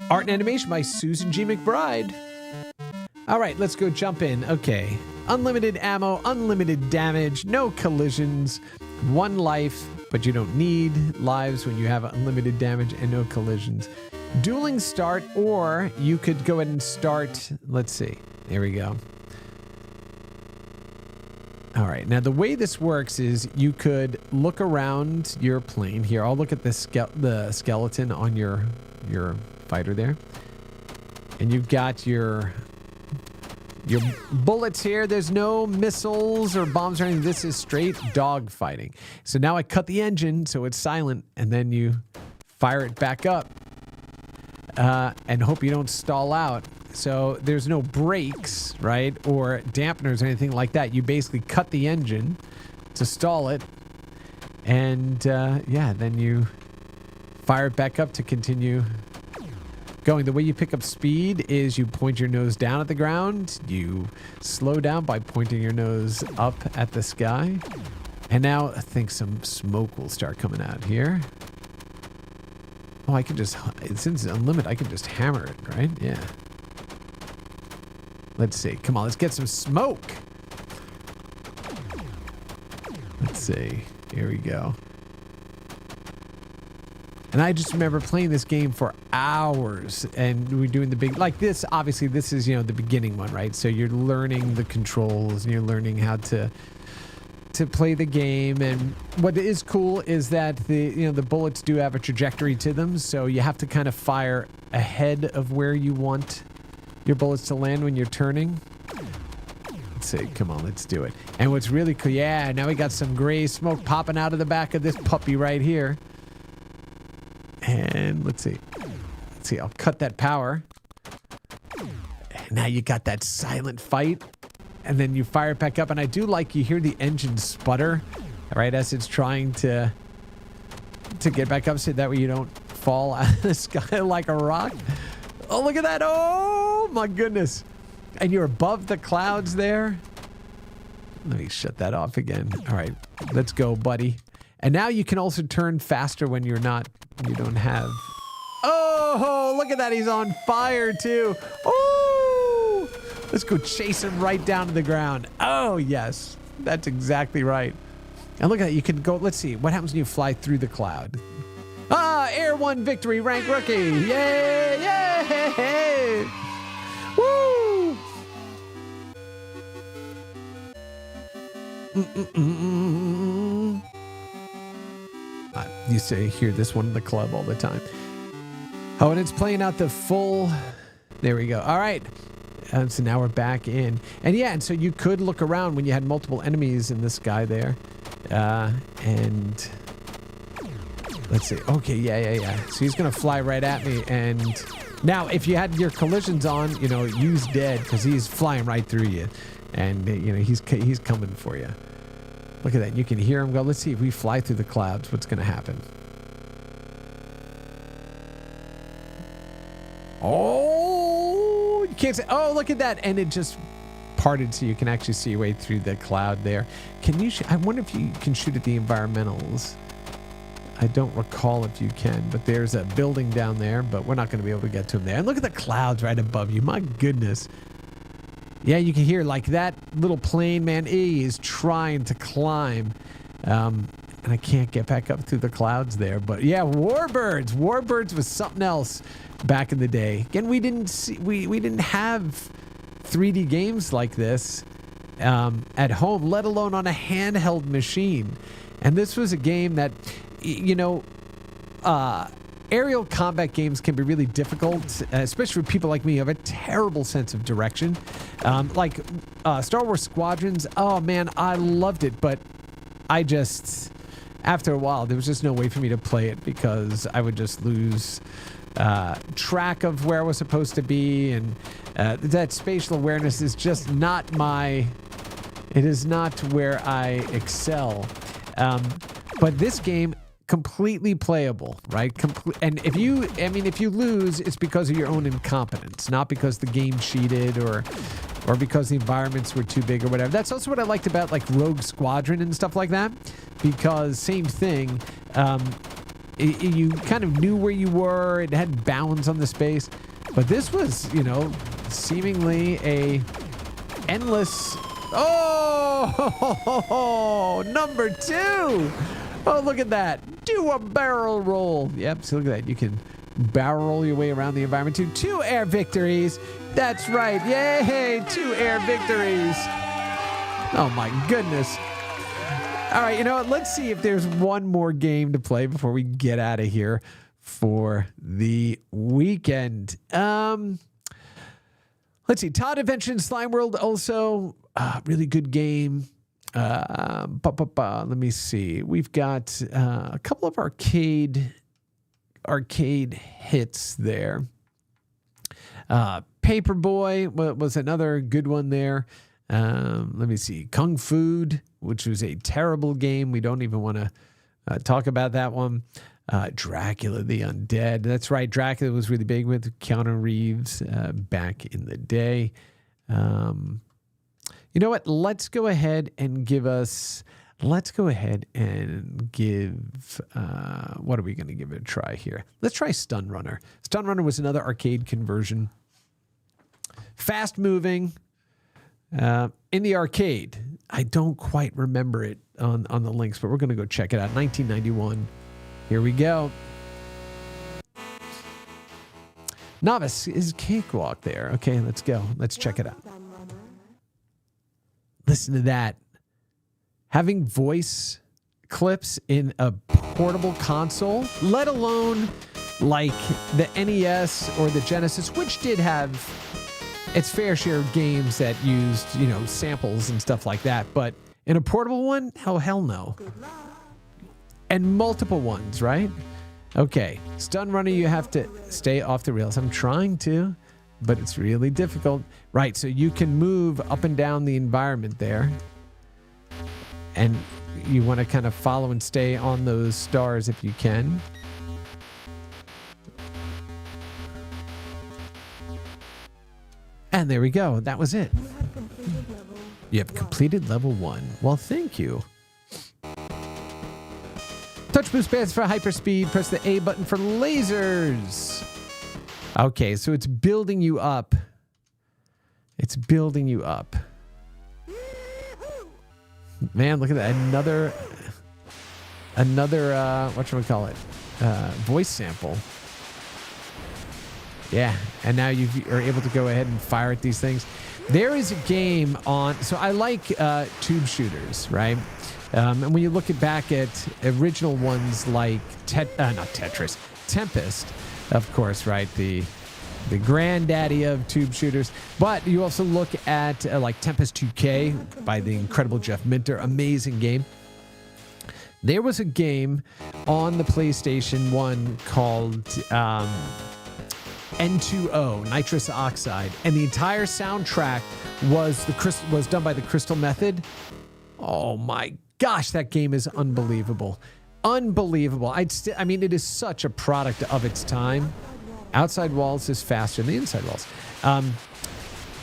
Art and animation by Susan G. McBride. All right, let's go jump in. Okay. Unlimited ammo, unlimited damage, no collisions, 1 life, but you don't need lives when you have unlimited damage and no collisions. Dueling start, or you could go ahead and start. Let's see. There we go. All right. Now, the way this works is you could look around your plane. Here, I'll look at the skeleton on your fighter there. And you've got your bullets here. There's no missiles or bombs or anything. This is straight dog fighting. So now I cut the engine so it's silent, and then you fire it back up and hope you don't stall out. So there's no brakes, right, or dampeners or anything like that. You basically cut the engine to stall it, and then you fire it back up to continue going. The way you pick up speed is you point your nose down at the ground. You slow down by pointing your nose up at the sky. And now I think some smoke will start coming out here. Oh, I can just, since it's unlimited, I can just hammer it, right? Yeah. Let's see. Come on, let's get some smoke. Let's see. Here we go. And I just remember playing this game for hours, and we're doing the big, like this, obviously this is, the beginning one, right? So you're learning the controls and you're learning how to play the game. And what is cool is that the bullets do have a trajectory to them. So you have to kind of fire ahead of where you want your bullets to land when you're turning. Let's see. Come on, let's do it. And what's really cool, yeah, now we got some gray smoke popping out of the back of this puppy right here. And let's see. I'll cut that power. And now you got that silent fight. And then you fire it back up. And I do like you hear the engine sputter, right, as it's trying to get back up so that way you don't fall out of the sky like a rock. Oh, look at that. Oh, my goodness. And you're above the clouds there. Let me shut that off again. All right, let's go, buddy. And now you can also turn faster when you don't have. Oh, look at that. He's on fire too. Oh, let's go chase him right down to the ground. Oh, yes, that's exactly right. And look at that. You can go. Let's see. What happens when you fly through the cloud? Air 1 victory, rank rookie. Yay, yay. Woo. I used to hear this one in the club all the time. Oh, and it's playing out the full. There we go. All right. So now we're back in. And so you could look around when you had multiple enemies in the sky there. And let's see. Okay, yeah. So he's going to fly right at me. And now if you had your collisions on, use dead because he's flying right through you. And, he's coming for you. Look at that. You can hear him go. Let's see if we fly through the clouds. What's going to happen? Oh, you can't say. Oh, look at that. And it just parted so you can actually see your way through the cloud there. Can you? I wonder if you can shoot at the environmentals. I don't recall if you can, but there's a building down there, but we're not going to be able to get to them there. And look at the clouds right above you. My goodness. Yeah, you can hear like that little plane, man, is trying to climb. And I can't get back up through the clouds there. But yeah, Warbirds. Warbirds was something else back in the day. Again, we didn't have 3D games like this at home, let alone on a handheld machine. And this was a game that, you know, aerial combat games can be really difficult, especially for people like me who have a terrible sense of direction. Like Star Wars Squadrons, oh man, I loved it, but I just, after a while, there was just no way for me to play it because I would just lose track of where I was supposed to be, and that spatial awareness is just not it is not where I excel. But this game, completely playable, right? And if you lose, it's because of your own incompetence, not because the game cheated or because the environments were too big or whatever. That's also what I liked about like Rogue Squadron and stuff like that, because same thing, you kind of knew where you were. It had bounds on the space, but this was, you know, seemingly a endless. Oh, number 2. Oh, look at that. Do a barrel roll. Yep, so look at that. You can barrel roll your way around the environment too. 2 air victories. That's right. Yay, 2 air victories. Oh, my goodness. All right, you know what? Let's see if there's one more game to play before we get out of here for the weekend. Let's see. Todd Adventure in Slime World also. Really good game. Let me see. We've got a couple of arcade hits there. Paperboy was another good one there. Let me see. Kung Fu, which was a terrible game. We don't even want to talk about that one. Dracula the Undead. That's right. Dracula was really big with Keanu Reeves back in the day. You know what? Let's go ahead and give. What are we going to give it a try here? Let's try Stun Runner. Stun Runner was another arcade conversion. Fast moving in the arcade. I don't quite remember it on the Lynx, but we're going to go check it out. 1991. Here we go. Novice is Cakewalk there. Okay, let's go. Let's check it out. Listen to that. Having voice clips in a portable console, let alone like the NES or the Genesis, which did have its fair share of games that used, you know, samples and stuff like that. But in a portable one, hell no. And multiple ones, right? Okay, Stun Runner, you have to stay off the rails. I'm trying to, but it's really difficult. Right, so you can move up and down the environment there. And you want to kind of follow and stay on those stars if you can. And there we go. That was it. You have completed level 1. Well, thank you. Touch boost pads for hyperspeed. Press the A button for lasers. Okay, so it's building you up. It's building you up. Man, look at that. Another whatchamacallit? Voice sample. Yeah, and now you are able to go ahead and fire at these things. There is a game on, so I like tube shooters, right? And when you look back at original ones like not Tetris, Tempest, of course, right? The granddaddy of tube shooters. But you also look at like Tempest 2K by the incredible Jeff Minter. Amazing game. There was a game on the PlayStation 1 called N2O, Nitrous Oxide, and the entire soundtrack was done by the Crystal Method. Oh my gosh, that game is unbelievable. Unbelievable. I mean, it is such a product of its time. Outside Walls is faster than the Inside Walls.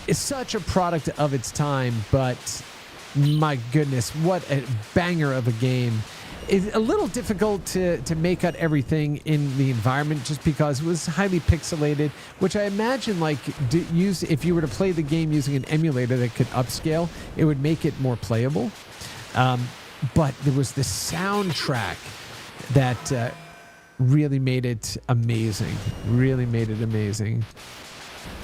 is such a product of its time, but my goodness, what a banger of a game. It's a little difficult to make out everything in the environment just because it was highly pixelated, which I imagine if you were to play the game using an emulator that could upscale, it would make it more playable. But there was this soundtrack that really made it amazing. Really made it amazing.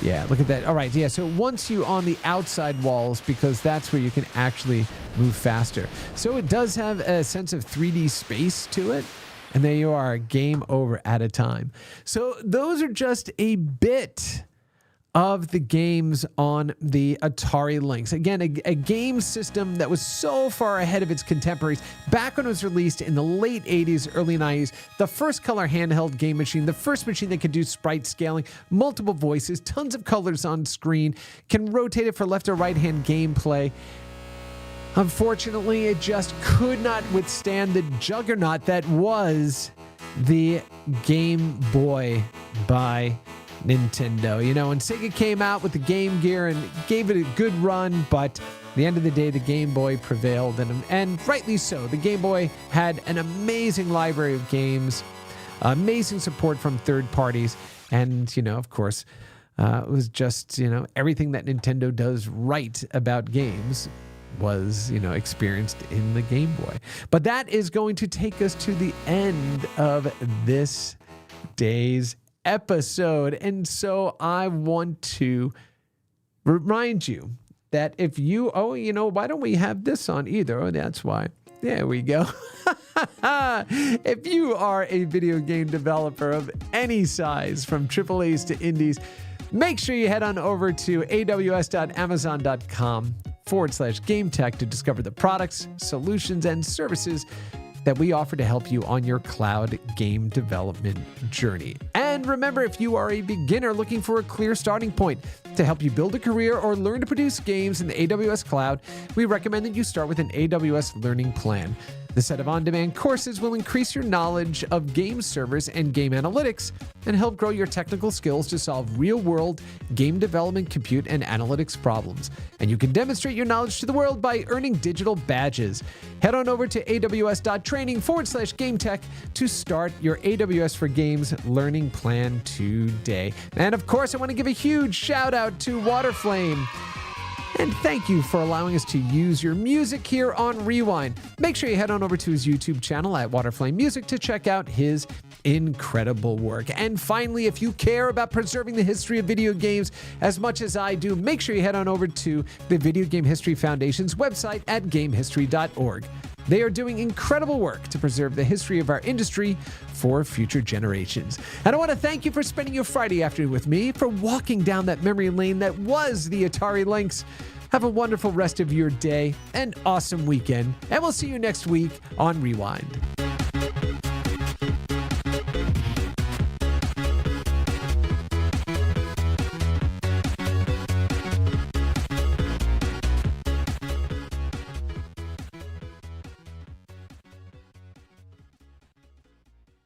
Yeah, look at that. All right, yeah, so once you on the outside walls, because that's where you can actually move faster. So it does have a sense of 3D space to it, and there you are, game over at a time. So those are just a bit of the games on the Atari Lynx. Again, a game system that was so far ahead of its contemporaries. Back when it was released in the late 80s, early 90s, the first color handheld game machine, the first machine that could do sprite scaling, multiple voices, tons of colors on screen, can rotate it for left or right hand gameplay. Unfortunately, it just could not withstand the juggernaut that was the Game Boy by Nintendo. You know, when Sega came out with the Game Gear and gave it a good run, but at the end of the day, the Game Boy prevailed, and rightly so. The Game Boy had an amazing library of games, amazing support from third parties, and, you know, of course, it was just, you know, everything that Nintendo does right about games was, you know, experienced in the Game Boy. But that is going to take us to the end of this day's episode. And so I want to remind you that if you, why don't we have this on either? Oh, that's why. There we go. If you are a video game developer of any size, from AAAs to indies, make sure you head on over to aws.amazon.com/GameTech to discover the products, solutions, and services that we offer to help you on your cloud game development journey. And remember, if you are a beginner looking for a clear starting point to help you build a career or learn to produce games in the AWS cloud, we recommend that you start with an AWS learning plan. The set of on-demand courses will increase your knowledge of game servers and game analytics and help grow your technical skills to solve real-world game development, compute, and analytics problems. And you can demonstrate your knowledge to the world by earning digital badges. Head on over to aws.training/GameTech to start your AWS for Games learning plan today. And of course, I want to give a huge shout out to Waterflame. And thank you for allowing us to use your music here on Rewind. Make sure you head on over to his YouTube channel at Waterflame Music to check out his incredible work. And finally, if you care about preserving the history of video games as much as I do, make sure you head on over to the Video Game History Foundation's website at gamehistory.org. They are doing incredible work to preserve the history of our industry for future generations. And I want to thank you for spending your Friday afternoon with me, for walking down that memory lane that was the Atari Lynx. Have a wonderful rest of your day, an awesome weekend, and we'll see you next week on Rewind.